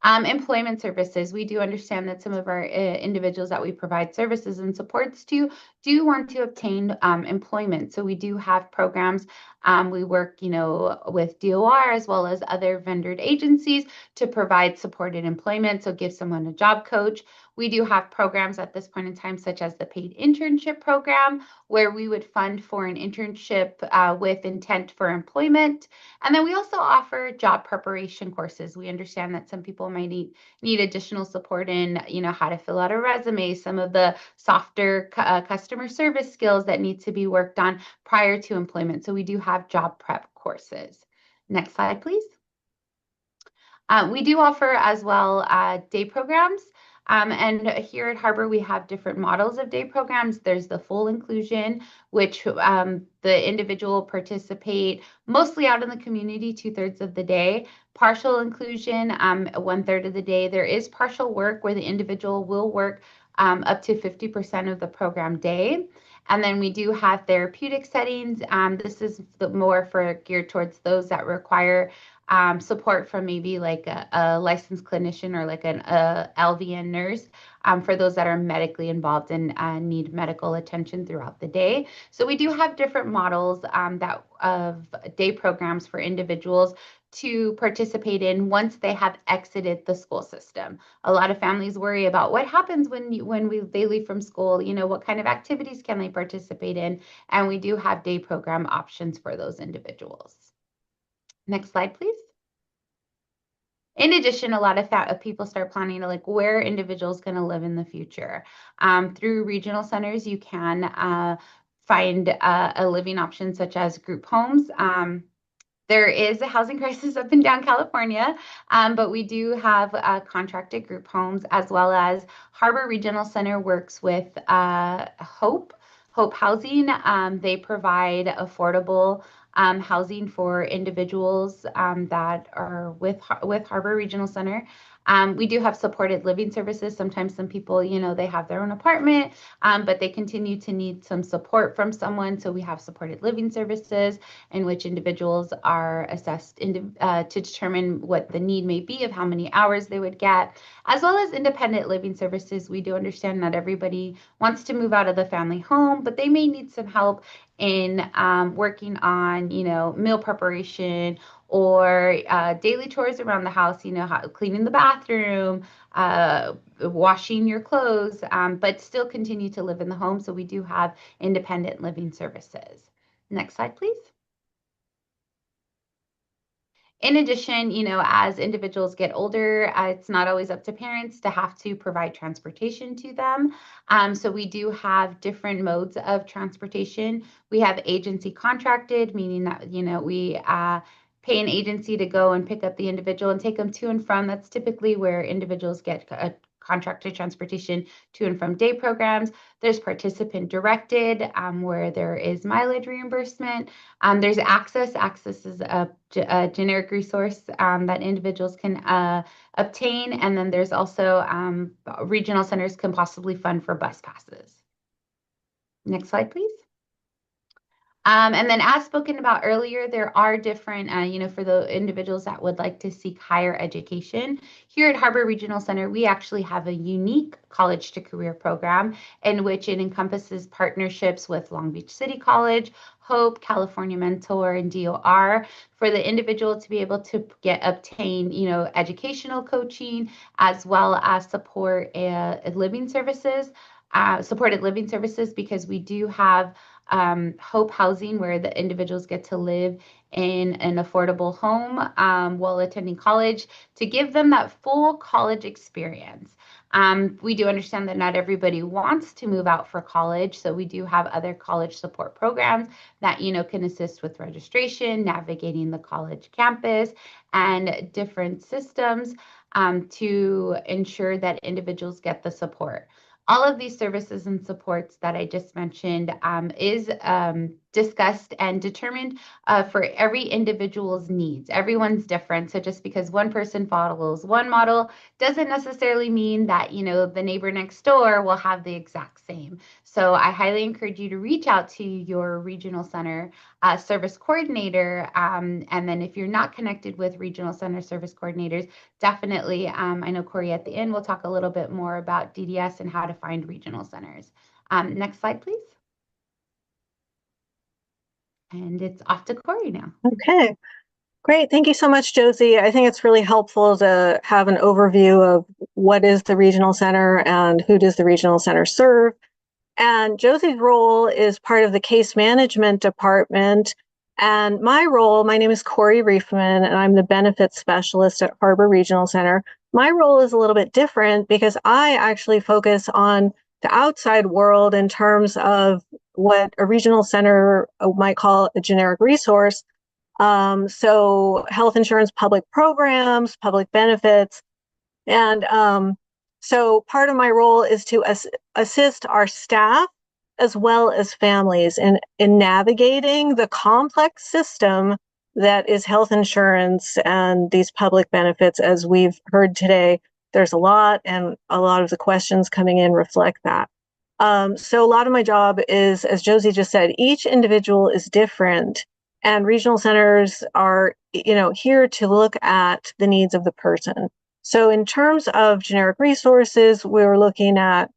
Employment services. We do understand that some of our individuals that we provide services and supports to do want to obtain employment. So we do have programs. We work, with DOR as well as other vendored agencies to provide supported employment. So give someone a job coach. We do have programs at this point in time, such as the paid internship program, where we would fund for an internship with intent for employment. And then we also offer job preparation courses. We understand that some people might need additional support in, how to fill out a resume, some of the softer customer service skills that need to be worked on prior to employment. So we do have job prep courses. Next slide, please. We do offer as well day programs. And here at Harbor, we have different models of day programs. There's the full inclusion, which the individual participate mostly out in the community 2/3 of the day. Partial inclusion, 1/3 of the day. There is partial work where the individual will work up to 50% of the program day. And then we do have therapeutic settings. This is more geared towards those that require support from maybe like a licensed clinician or like an LVN nurse for those that are medically involved and need medical attention throughout the day. So we do have different models of day programs for individuals to participate in once they have exited the school system. A lot of families worry about what happens when they leave from school, what kind of activities can they participate in? And we do have day program options for those individuals. Next slide, please. In addition, a lot of people start planning where individuals going to live in the future. Through regional centers, you can find a living option such as group homes. There is a housing crisis up and down California, but we do have contracted group homes, as well as Harbor Regional Center works with Hope Housing. They provide affordable housing for individuals that are with Harbor Regional Center. We do have supported living services. Sometimes some people, they have their own apartment, but they continue to need some support from someone. So we have supported living services in which individuals are assessed to determine what the need may be of how many hours they would get, as well as independent living services. We do understand not everybody wants to move out of the family home, but they may need some help in working on, meal preparation or daily chores around the house, cleaning the bathroom, washing your clothes, but still continue to live in the home. So we do have independent living services. Next slide, please. In addition, as individuals get older, it's not always up to parents to have to provide transportation to them. So we do have different modes of transportation. We have agency contracted, meaning that, we pay an agency to go and pick up the individual and take them to and from. That's typically where individuals get a contracted transportation to and from day programs. There's participant directed, where there is mileage reimbursement. There's access. Access is a generic resource that individuals can obtain. And then there's also regional centers can possibly fund for bus passes. Next slide, please. And then as spoken about earlier, there are different, for the individuals that would like to seek higher education. Here at Harbor Regional Center, we actually have a unique college to career program in which it encompasses partnerships with Long Beach City College, Hope, California Mentor, and DOR for the individual to be able to obtain, educational coaching, as well as support living services, supported living services, because we do have Hope Housing, where the individuals get to live in an affordable home while attending college, to give them that full college experience. We do understand that not everybody wants to move out for college, so we do have other college support programs that can assist with registration, navigating the college campus, and different systems to ensure that individuals get the support. All of these services and supports that I just mentioned is discussed and determined for every individual's needs. Everyone's different. So just because one person follows one model doesn't necessarily mean that, the neighbor next door will have the exact same. So I highly encourage you to reach out to your regional center service coordinator. And then if you're not connected with regional center service coordinators, definitely, I know Corey at the end will talk a little bit more about DDS and how to find regional centers. Next slide, please. And it's off to Corey now. Okay, great. Thank you so much, Josie. I think it's really helpful to have an overview of what is the regional center and who does the regional center serve. And Josie's role is part of the case management department. And my name is Corey Riefman, and I'm the benefits specialist at Harbor Regional Center. My role is a little bit different because I actually focus on the outside world in terms of what a regional center might call a generic resource. So health insurance, public programs, public benefits. And so part of my role is to assist our staff as well as families in navigating the complex system that is health insurance and these public benefits. As we've heard today, there's a lot, and a lot of the questions coming in reflect that. So a lot of my job is, as Josie just said, each individual is different, and regional centers are, here to look at the needs of the person. So in terms of generic resources, we're looking at,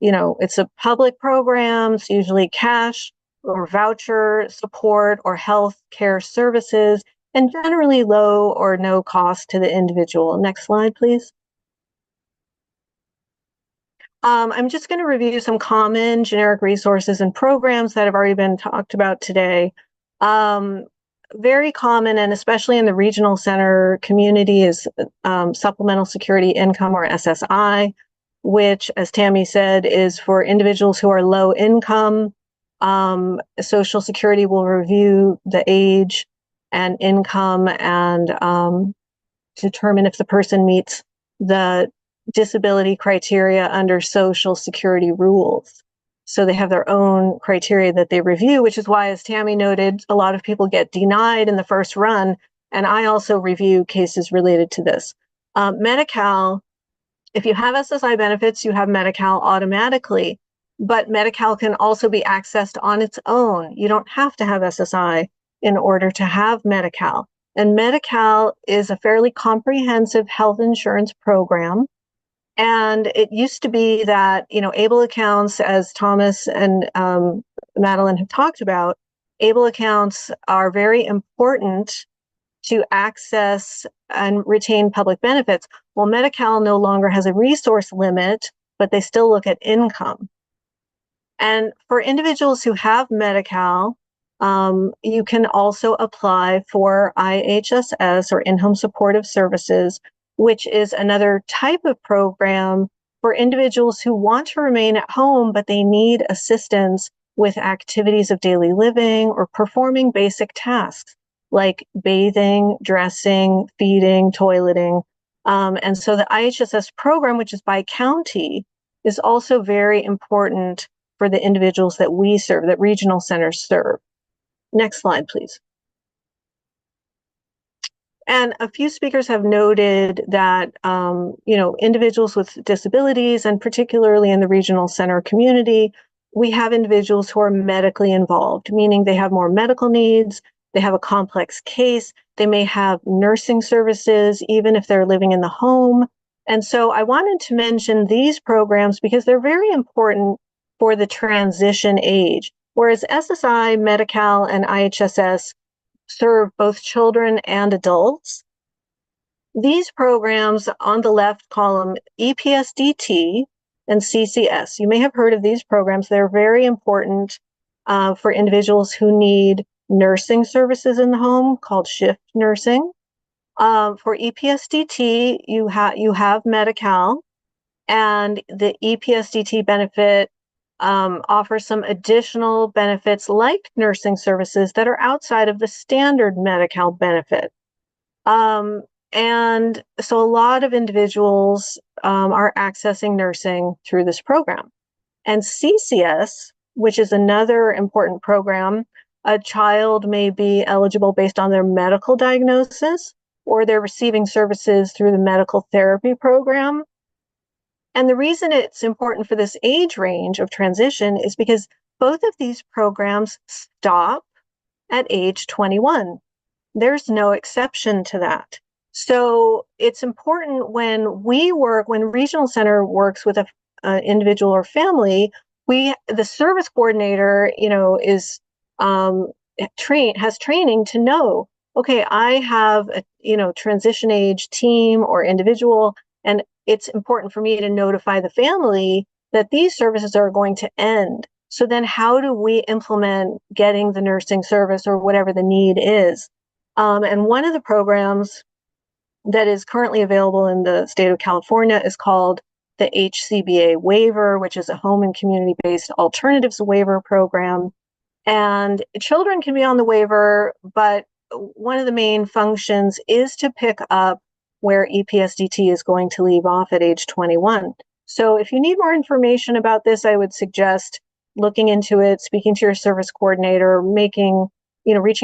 it's a public programs, usually cash or voucher support or health care services, and generally low or no cost to the individual. Next slide, please. I'm just going to review some common generic resources and programs that have already been talked about today. Very common, and especially in the regional center community, is supplemental security income, or SSI, which, as Tammy said, is for individuals who are low income. Social Security will review the age and income and determine if the person meets the disability criteria under Social Security rules. So they have their own criteria that they review, which is why, as Tammy noted, a lot of people get denied in the first run. And I also review cases related to this. Medi-Cal, if you have SSI benefits, you have Medi-Cal automatically, but Medi-Cal can also be accessed on its own. You don't have to have SSI in order to have Medi-Cal. And Medi-Cal is a fairly comprehensive health insurance program. And it used to be that, ABLE accounts, as Thomas and Madeline have talked about, ABLE accounts are very important to access and retain public benefits. Well, Medi-Cal no longer has a resource limit, but they still look at income. And for individuals who have Medi-Cal, you can also apply for IHSS, or in-home supportive services, which is another type of program for individuals who want to remain at home, but they need assistance with activities of daily living or performing basic tasks like bathing, dressing, feeding, toileting. And so the IHSS program, which is by county, is also very important for the individuals that we serve, that regional centers serve. Next slide, please. And a few speakers have noted that, individuals with disabilities, and particularly in the regional center community, we have individuals who are medically involved, meaning they have more medical needs, they have a complex case, they may have nursing services, even if they're living in the home. And so I wanted to mention these programs because they're very important for the transition age. Whereas SSI, Medi-Cal, and IHSS serve both children and adults. These programs on the left column, EPSDT and CCS. You may have heard of these programs. They're very important for individuals who need nursing services in the home, called shift nursing. For EPSDT, you have Medi-Cal, and the EPSDT benefit offers some additional benefits like nursing services that are outside of the standard Medi-Cal benefit. And so a lot of individuals are accessing nursing through this program. And CCS, which is another important program, a child may be eligible based on their medical diagnosis, or they're receiving services through the medical therapy program. And the reason it's important for this age range of transition is because both of these programs stop at age 21. There's no exception to that. So it's important when regional center works with an individual or family, the service coordinator, is has training to know, okay, I have a transition age team or individual, and it's important for me to notify the family that these services are going to end. So then how do we implement getting the nursing service or whatever the need is? And one of the programs that is currently available in the state of California is called the HCBA waiver, which is a home and community-based alternatives waiver program. And children can be on the waiver, but one of the main functions is to pick up where EPSDT is going to leave off at age 21. So if you need more information about this, I would suggest looking into it, speaking to your service coordinator, reaching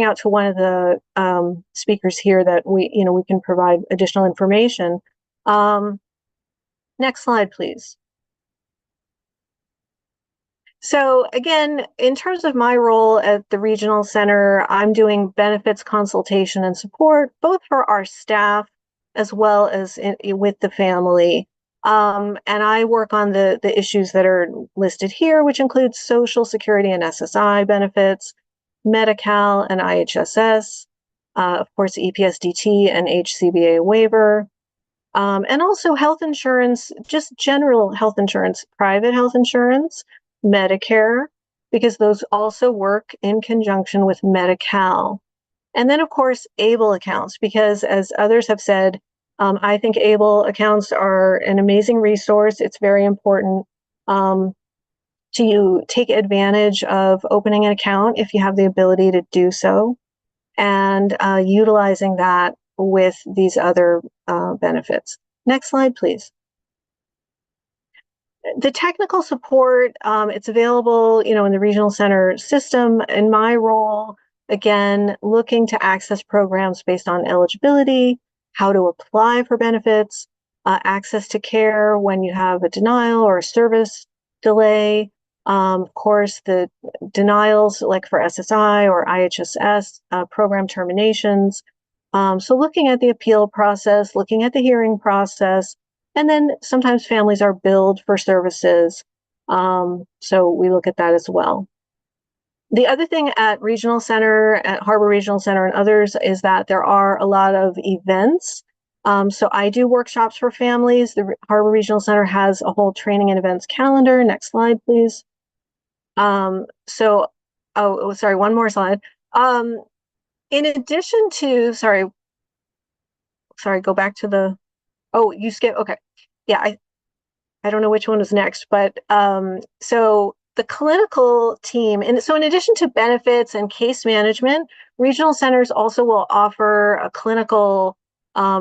out to one of the speakers here that we can provide additional information. Next slide, please. So again, in terms of my role at the regional center, I'm doing benefits consultation and support, both for our staff as well as with the family. And I work on the issues that are listed here, which include Social Security and SSI benefits, Medi-Cal and IHSS, of course, EPSDT and HCBA waiver, and also health insurance, just general health insurance, private health insurance, Medicare, because those also work in conjunction with Medi-Cal. And then, of course, ABLE accounts, because as others have said, I think ABLE accounts are an amazing resource. It's very important to take advantage of opening an account if you have the ability to do so, and utilizing that with these other benefits. Next slide, please. The technical support, it's available, in the regional center system. In my role, again, looking to access programs based on eligibility, how to apply for benefits, access to care when you have a denial or a service delay. Of course, the denials like for SSI or IHSS, program terminations. So looking at the appeal process, looking at the hearing process, and then sometimes families are billed for services. So we look at that as well. The other thing at Regional Center, at Harbor Regional Center and others, is that there are a lot of events. So I do workshops for families. The Harbor Regional Center has a whole training and events calendar. Next slide, please. One more slide. In addition to, go back to the, you skip, okay. Yeah, I don't know which one was next, but so the clinical team, and so in addition to benefits and case management, regional centers also will offer a clinical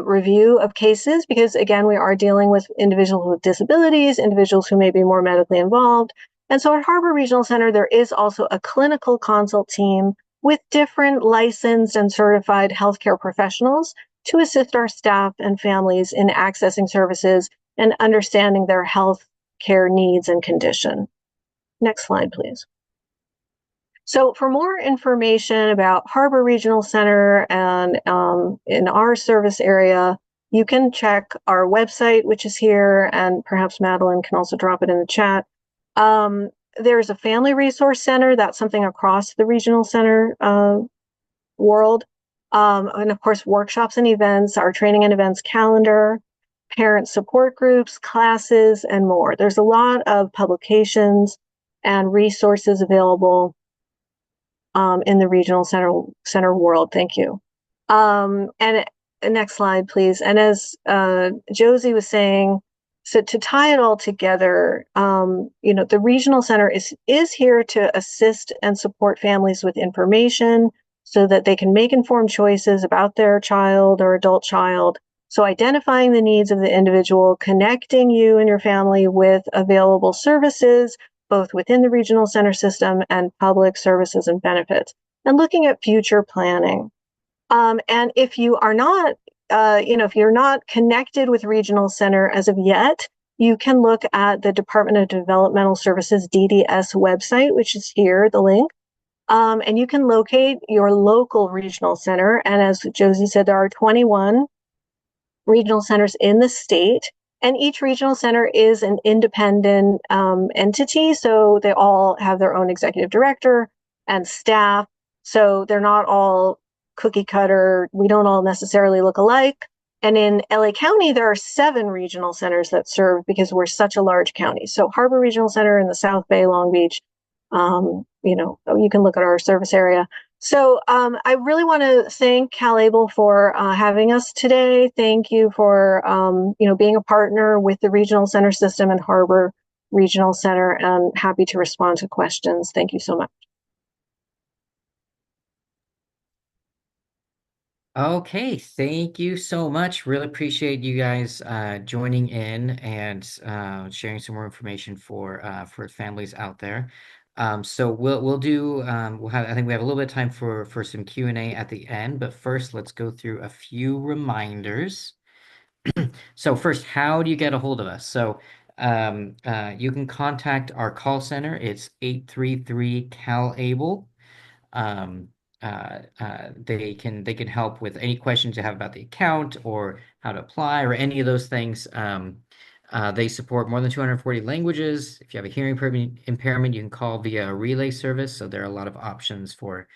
review of cases, because again, we are dealing with individuals with disabilities, individuals who may be more medically involved. And so at Harbor Regional Center, there is also a clinical consult team with different licensed and certified healthcare professionals to assist our staff and families in accessing services and understanding their health care needs and condition. Next slide, please. So for more information about Harbor Regional Center and in our service area, you can check our website, which is here, and perhaps Madeline can also drop it in the chat. There's a family resource center. That's something across the regional center world. And of course, workshops and events, our training and events calendar, parent support groups, classes, and more. There's a lot of publications and resources available in the regional center world. Thank you. And next slide, please. And as Josie was saying, so to tie it all together, the regional center is here to assist and support families with information so that they can make informed choices about their child or adult child. So identifying the needs of the individual, connecting you and your family with available services, both within the regional center system and public services and benefits, and looking at future planning. And if you are not, if you're not connected with Regional Center as of yet, you can look at the Department of Developmental Services DDS website, which is here, the link. And you can locate your local regional center. And as Josie said, there are 21 regional centers in the state, and each regional center is an independent entity. So they all have their own executive director and staff. So they're not all cookie cutter. We don't all necessarily look alike. And in LA County, there are 7 regional centers that serve because we're such a large county. So Harbor Regional Center in the South Bay, Long Beach, you can look at our service area. So I really want to thank CalABLE for having us today. Thank you for being a partner with the regional center system and Harbor Regional Center, and happy to respond to questions. Thank you so much. Okay, thank you so much. Really appreciate you guys joining in and sharing some more information for families out there. So we'll do we'll have I think we have a little bit of time for some Q&A at the end, but first let's go through a few reminders. So first, how do you get a hold of us? So you can contact our call center. It's 833 CalABLE. They can help with any questions you have about the account or how to apply or any of those things. They support more than 240 languages. If you have a hearing impairment, you can call via a relay service. So there are a lot of options for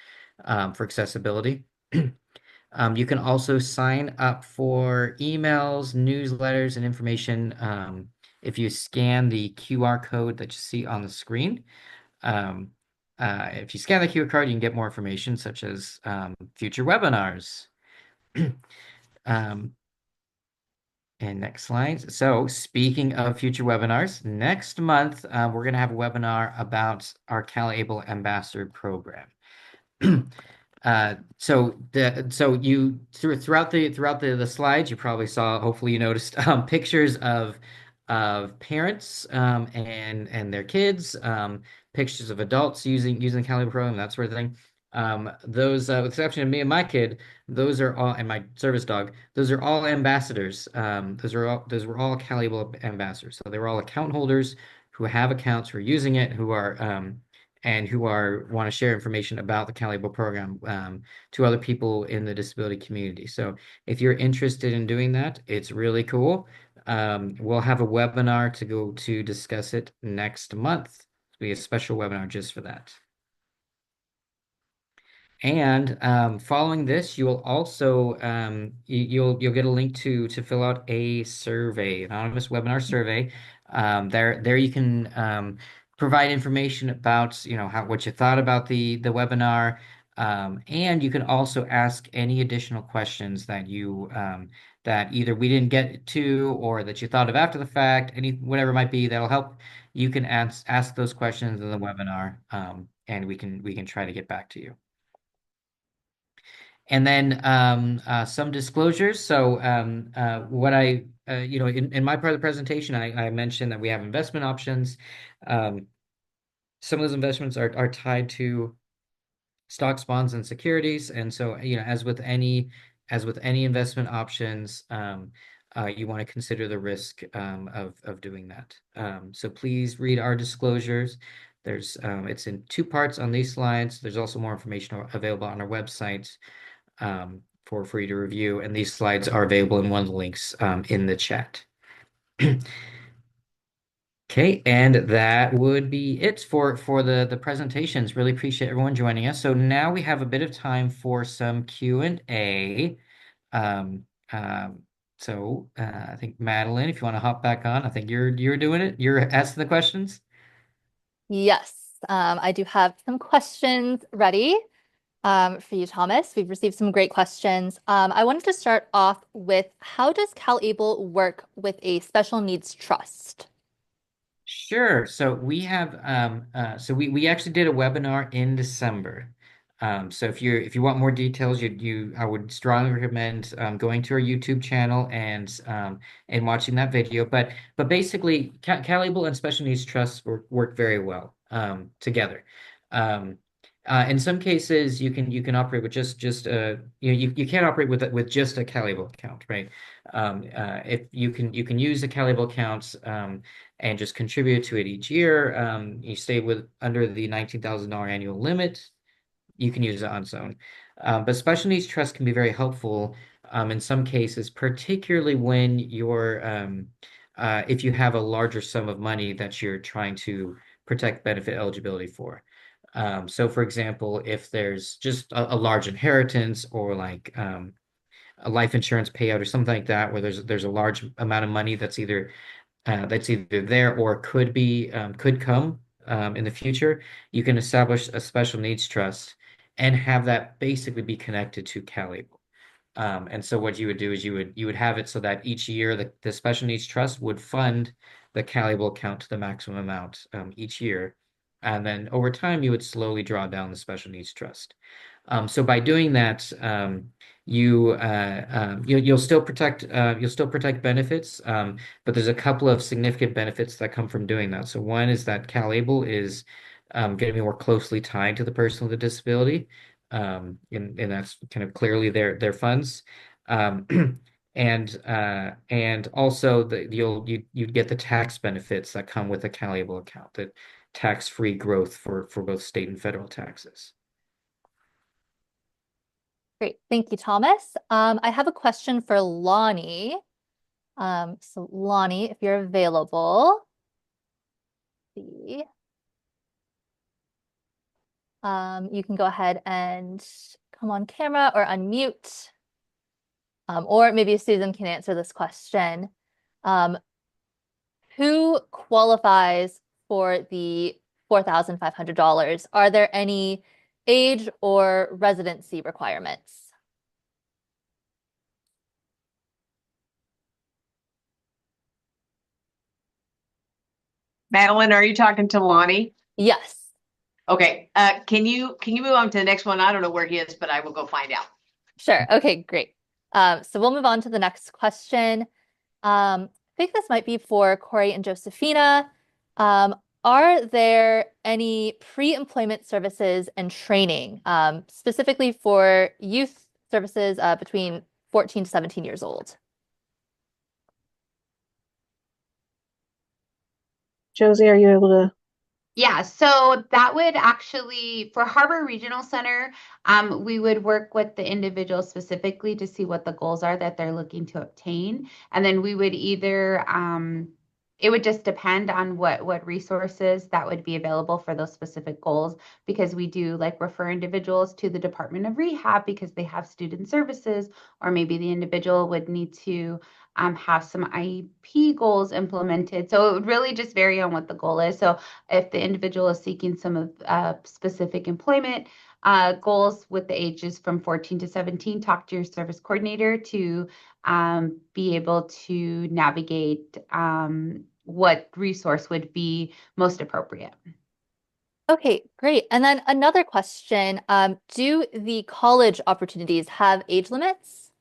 accessibility. You can also sign up for emails, newsletters, and information if you scan the QR code that you see on the screen. If you scan the QR code, you can get more information, such as future webinars. And next slide. So speaking of future webinars, next month we're going to have a webinar about our CalABLE Ambassador Program. Throughout the slides, you probably saw, hopefully you noticed pictures of parents and their kids, pictures of adults using the CalABLE program, that sort of thing. Those, with the exception of me and my kid, those are all, and my service dog, those are all ambassadors. Those were all CalABLE ambassadors. So they were all account holders who have accounts, who are using it, who are want to share information about the CalABLE program to other people in the disability community. So if you're interested in doing that, it's really cool. We'll have a webinar to discuss it next month. It'll be a special webinar just for that. And following this, you will also you'll get a link to fill out a survey, anonymous webinar survey. There you can provide information about what you thought about the webinar, and you can also ask any additional questions that that either we didn't get to or that you thought of after the fact, whatever it might be that'll help. You can ask those questions in the webinar, and we can try to get back to you. And then some disclosures. So what in my part of the presentation, I mentioned that we have investment options. Some of those investments are tied to stocks, bonds, and securities. And so, as with any investment options, you want to consider the risk of doing that. So please read our disclosures. It's in 2 parts on these slides. There's also more information available on our website for you to review, and these slides are available in one of the links in the chat. Okay, and that would be it for the presentations. Really appreciate everyone joining us. So now we have a bit of time for some Q&A. I think Madeline, if you want to hop back on, I think you're doing it. You're asking the questions. Yes, I do have some questions ready for you, Thomas. We've received some great questions. I wanted to start off with, how does CalABLE work with a special needs trust? Sure. So we have we actually did a webinar in December. So if you want more details, I would strongly recommend going to our YouTube channel and watching that video. But basically, CalABLE and special needs trusts work very well together. In some cases, you can operate with just you can't operate with just a CalABLE account, right? If you can use the CalABLE accounts and just contribute to it each year. You stay under the $19,000 annual limit. You can use it on its own. But special needs trust can be very helpful in some cases, particularly when if you have a larger sum of money that you're trying to protect benefit eligibility for. So for example, if there's just a large inheritance, or a life insurance payout or something like that, where there's a large amount of money that's either there or could come in the future, you can establish a special needs trust and have that basically be connected to CalABLE. And so what you would do is you would have it so that each year the special needs trust would fund the CalABLE account to the maximum amount each year. And then over time you would slowly draw down the special needs trust. So by doing that, you'll still protect benefits, but there's a couple of significant benefits that come from doing that. So one is that CalABLE is going to be more closely tied to the person with a disability, and that's kind of clearly their funds. Um, and also you'd get the tax benefits that come with a CalABLE account, the tax-free growth for both state and federal taxes. Great, thank you, Thomas. I have a question for Lonnie. So Lonnie, if you're available, see. You can go ahead and come on camera or unmute. Or maybe Susan can answer this question. Who qualifies for the $4,500? Are there any age or residency requirements? Madeline, are you talking to Lonnie? Yes. Okay. Can you move on to the next one? I don't know where he is, but I will go find out. Sure. Okay, great. So we'll move on to the next question. I think this might be for Corey and Josephina. Are there any pre-employment services and training, specifically for youth services between 14 to 17 years old? Josie, are you able to? Yeah, so that would actually, for Harbor Regional Center, we would work with the individual specifically to see what the goals are that they're looking to obtain. And then we would either, it would just depend on what resources that would be available for those specific goals, because we do like refer individuals to the Department of Rehab because they have student services, or maybe the individual would need to have some IEP goals implemented. So it would really just vary on what the goal is. So if the individual is seeking some of specific employment goals with the ages from 14 to 17, talk to your service coordinator to be able to navigate what resource would be most appropriate. Okay, great. And then another question, do the college opportunities have age limits?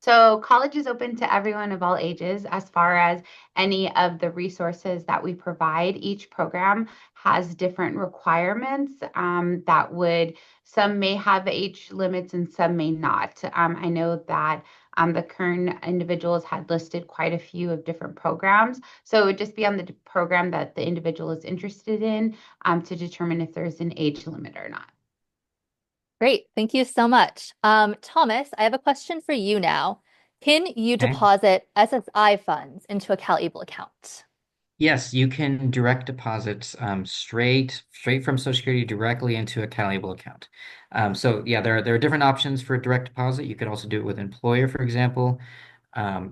So college is open to everyone of all ages as far as any of the resources that we provide. Each program has different requirements some may have age limits and some may not. I know that the Kern individuals had listed quite a few of different programs. So it would just be on the program that the individual is interested in to determine if there's an age limit or not. Great, thank you so much. Thomas, I have a question for you now. Can you Okay. deposit SSI funds into a CalABLE account? Yes, you can direct deposit straight from Social Security directly into a CalABLE account. So yeah, there are different options for direct deposit. You could also do it with employer, for example.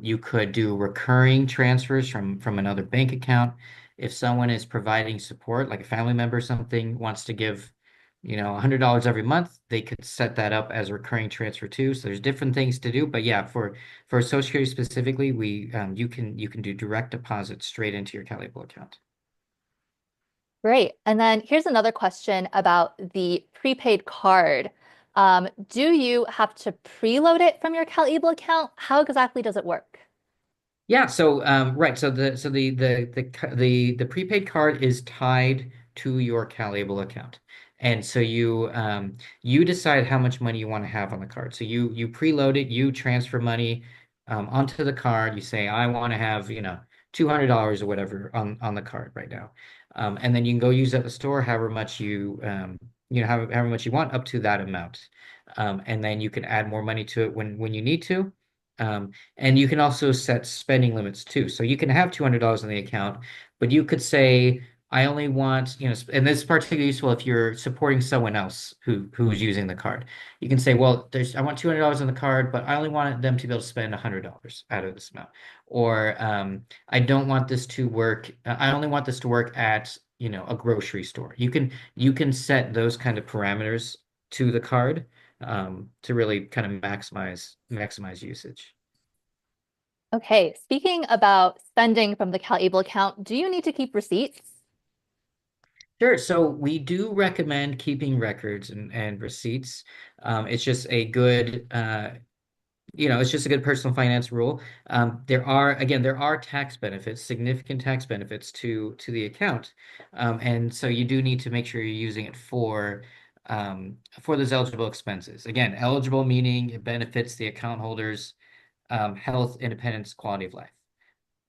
You could do recurring transfers from another bank account. If someone is providing support, like a family member or something, wants to give, $100 every month, they could set that up as a recurring transfer too. So there's different things to do. But yeah, for Social Security specifically, you can do direct deposit straight into your CalABLE account. Great. And then here's another question about the prepaid card. Do you have to preload it from your CalABLE account? How exactly does it work? Yeah, so right, so the prepaid card is tied to your CalABLE account, and so you decide how much money you want to have on the card. So you preload it, you transfer money onto the card. You say I want to have $200 or whatever on the card right now, and then you can go use it at the store however much however much you want up to that amount, and then you can add more money to it when you need to. And you can also set spending limits too. So you can have $200 in the account, but you could say, I only want, and this is particularly useful if you're supporting someone else who's using the card. You can say, well, I want $200 on the card, but I only want them to be able to spend $100 out of this amount. Or I don't want this to work. I only want this to work at, a grocery store. You can set those kind of parameters to the card to really kind of maximize usage. Okay, speaking about spending from the CalABLE account, do you need to keep receipts? Sure. So we do recommend keeping records and receipts. It's just a good, it's just a good personal finance rule. There are tax benefits, significant tax benefits to the account, and so you do need to make sure you're using it for those eligible expenses. Again, eligible meaning it benefits the account holders' health, independence, quality of life,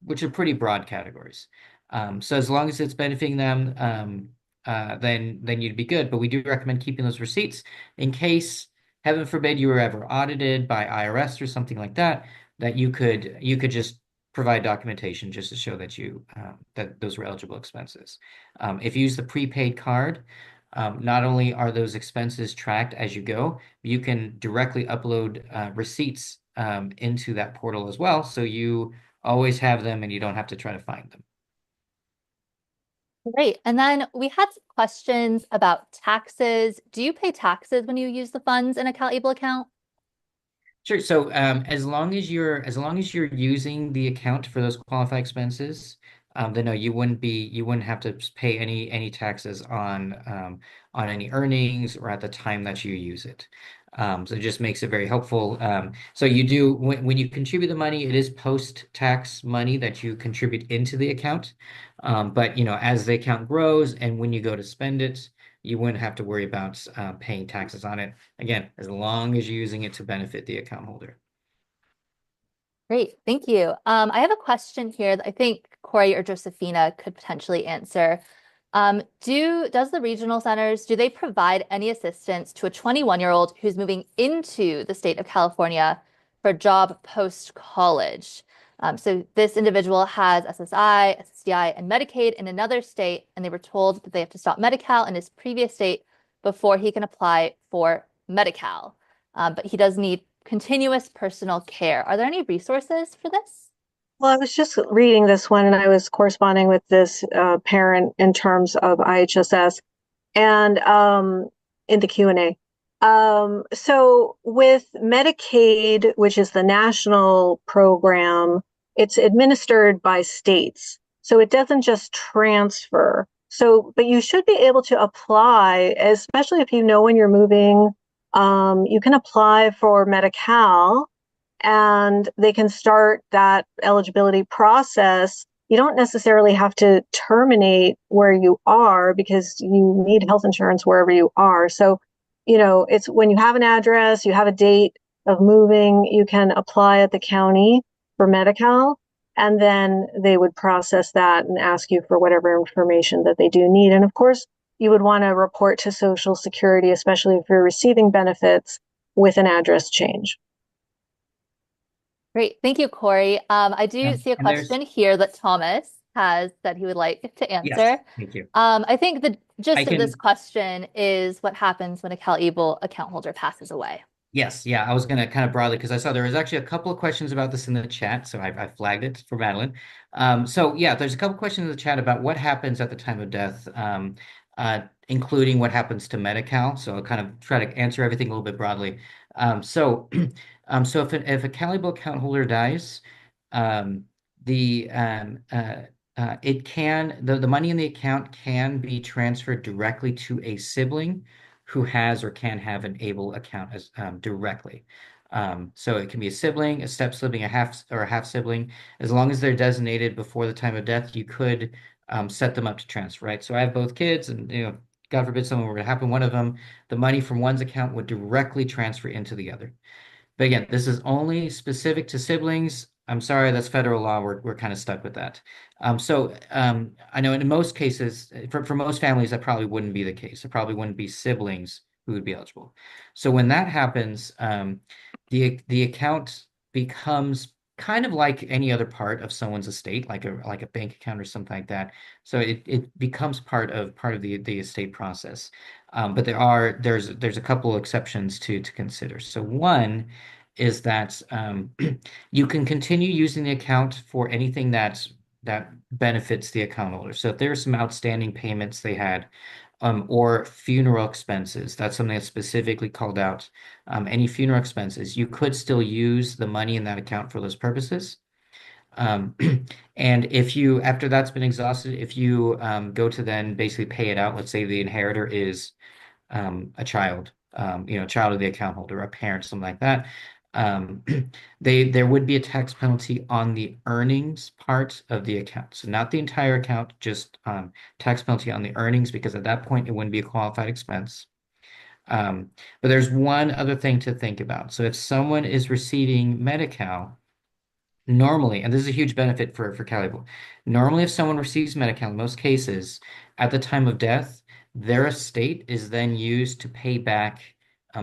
which are pretty broad categories. So as long as it's benefiting them, then you'd be good. But we do recommend keeping those receipts in case, heaven forbid, you were ever audited by IRS or something like that, that you could just provide documentation just to show that those were eligible expenses. If you use the prepaid card, not only are those expenses tracked as you go, you can directly upload receipts into that portal as well. So you always have them and you don't have to try to find them. Great. And then we had some questions about taxes. Do you pay taxes when you use the funds in a CalABLE account? Sure. So as long as you're using the account for those qualified expenses, then no, you wouldn't have to pay any taxes on any earnings or at the time that you use it. So it just makes it very helpful. So you do when you contribute the money, it is post-tax money that you contribute into the account. But as the account grows and when you go to spend it, you wouldn't have to worry about paying taxes on it. Again, as long as you're using it to benefit the account holder. Great, thank you. I have a question here that I think Corey or Josephina could potentially answer. Does the regional centers, do they provide any assistance to a 21-year-old who's moving into the state of California for a job post-college? So this individual has SSI, SSDI, and Medicaid in another state, and they were told that they have to stop Medi-Cal in his previous state before he can apply for Medi-Cal. But he does need continuous personal care. Are there any resources for this? Well, I was just reading this one and I was corresponding with this parent in terms of IHSS and in the Q&A. So with Medicaid, which is the national program, it's administered by states. So it doesn't just transfer. So, but you should be able to apply, especially if you know when you're moving, you can apply for Medi-Cal and they can start that eligibility process. You don't necessarily have to terminate where you are because you need health insurance wherever you are. So, it's when you have an address, you have a date of moving, you can apply at the county for Medi-Cal, and then they would process that and ask you for whatever information that they do need. And of course, you would want to report to Social Security, especially if you're receiving benefits with an address change. Great. Thank you, Corey. I do see a and there's- question here that Thomas has that he would like to answer. Yes, thank you. I think the gist of this can- question is what happens when a CalABLE account holder passes away. Yes, yeah, I was going to kind of broadly because I saw there was actually a couple of questions about this in the chat, so I flagged it for Madeline. So yeah, there's a couple questions in the chat about what happens at the time of death, including what happens to Medi-Cal. So I'll kind of try to answer everything a little bit broadly. So if a CalABLE account holder dies, the money in the account can be transferred directly to a sibling who has or can have an ABLE account as directly. So it can be a sibling, a step sibling, a half sibling. As long as they're designated before the time of death, you could set them up to transfer, right? So I have both kids, and God forbid something were to happen, one of them, the money from one's account would directly transfer into the other. But again, this is only specific to siblings. I'm sorry, that's federal law. We're kind of stuck with that. I know in most cases, for most families, that probably wouldn't be the case. It probably wouldn't be siblings who would be eligible. So when that happens, the account becomes kind of like any other part of someone's estate, like a bank account or something like that. So it becomes part of the estate process. But there's a couple exceptions to consider. So one is that you can continue using the account for anything that benefits the account holder. So if there's some outstanding payments they had, or funeral expenses, that's something that's specifically called out. Any funeral expenses, you could still use the money in that account for those purposes. Um, and if you, after that's been exhausted, if you go to then basically pay it out, let's say the inheritor is a child, child of the account holder, a parent, something like that. Um, there would be a tax penalty on the earnings part of the account. So not the entire account, just tax penalty on the earnings, because at that point it wouldn't be a qualified expense. Um, but there's one other thing to think about. So if someone is receiving Medi-Cal, normally, and this is a huge benefit for CalABLE, normally if someone receives Medi-Cal, in most cases, at the time of death, their estate is then used to pay back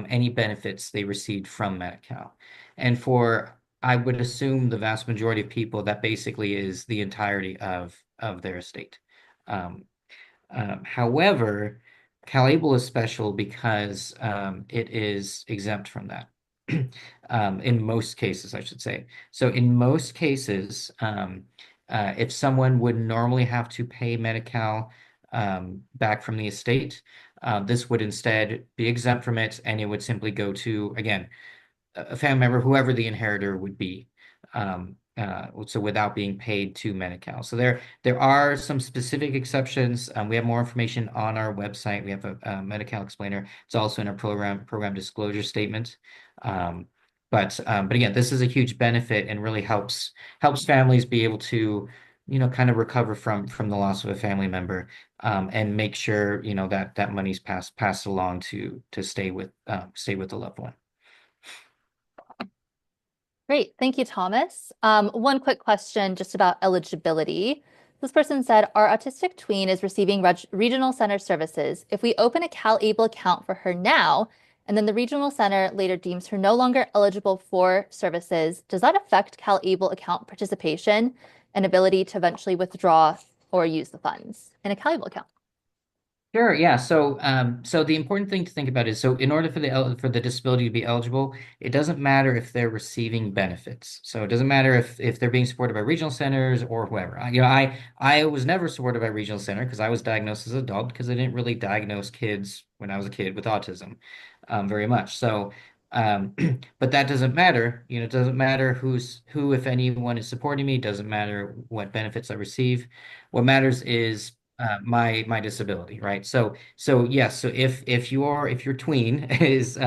any benefits they received from Medi-Cal. And for, I would assume, the vast majority of people, that basically is the entirety of their estate. Um, However, CalABLE is special because it is exempt from that. In most cases, I should say. So in most cases, if someone would normally have to pay Medi-Cal back from the estate, this would instead be exempt from it, and it would simply go to, again, a family member, whoever the inheritor would be. So without being paid to Medi-Cal. So there are some specific exceptions. We have more information on our website. We have a Medi-Cal explainer. It's also in our program disclosure statement. But again, this is a huge benefit and really helps families be able to, kind of recover from the loss of a family member, and make sure, that money's passed along to stay with the loved one. Great. Thank you, Thomas. One quick question just about eligibility. This person said, our autistic tween is receiving regional center services. If we open a CalABLE account for her now, and then the regional center later deems her no longer eligible for services, does that affect CalABLE account participation and ability to eventually withdraw or use the funds in a CalABLE account? Sure, yeah. So the important thing to think about is, so in order for the disability to be eligible, it doesn't matter if they're receiving benefits. So it doesn't matter if they're being supported by regional centers or whoever. I was never supported by regional center because I was diagnosed as an adult, because they didn't really diagnose kids when I was a kid with autism, very much. So, but that doesn't matter. It doesn't matter who, if anyone, is supporting me. It doesn't matter what benefits I receive. What matters is my disability, right? So yes, so if your tween is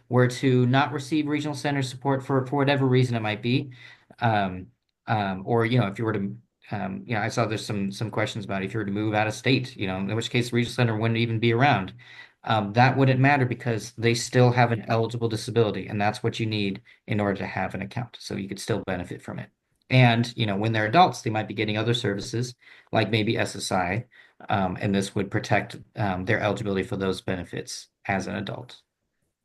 were to not receive regional center support for whatever reason it might be, or if you were to I saw there's some questions about if you were to move out of state, in which case regional center wouldn't even be around. That wouldn't matter because they still have an eligible disability, and that's what you need in order to have an account. So you could still benefit from it. And when they're adults, they might be getting other services like maybe SSI, and this would protect their eligibility for those benefits as an adult.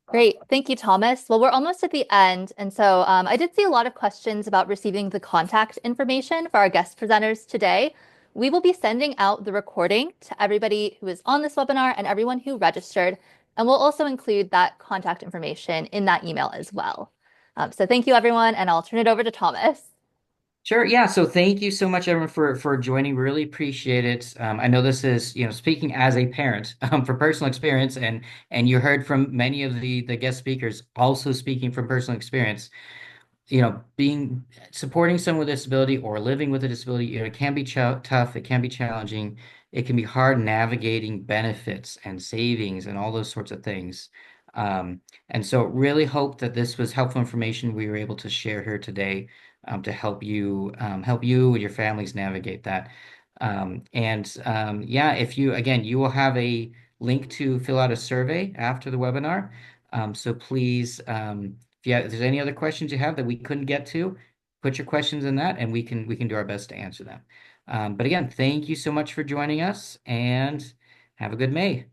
Great. Thank you, Thomas. Well, we're almost at the end. And so I did see a lot of questions about receiving the contact information for our guest presenters today. We will be sending out the recording to everybody who is on this webinar and everyone who registered. And we'll also include that contact information in that email as well. So thank you, everyone. And I'll turn it over to Thomas. Sure. Yeah. So thank you so much, everyone, for joining. Really appreciate it. I know this is, speaking as a parent, for personal experience, and you heard from many of the guest speakers also speaking from personal experience. Being supporting someone with a disability or living with a disability, it can be tough. It can be challenging. It can be hard navigating benefits and savings and all those sorts of things. And so really hope that this was helpful information we were able to share here today, to help you and your families navigate that. Yeah, you will have a link to fill out a survey after the webinar. So please, if there's any other questions you have that we couldn't get to, put your questions in that, and we can do our best to answer them. But again, thank you so much for joining us, and have a good May.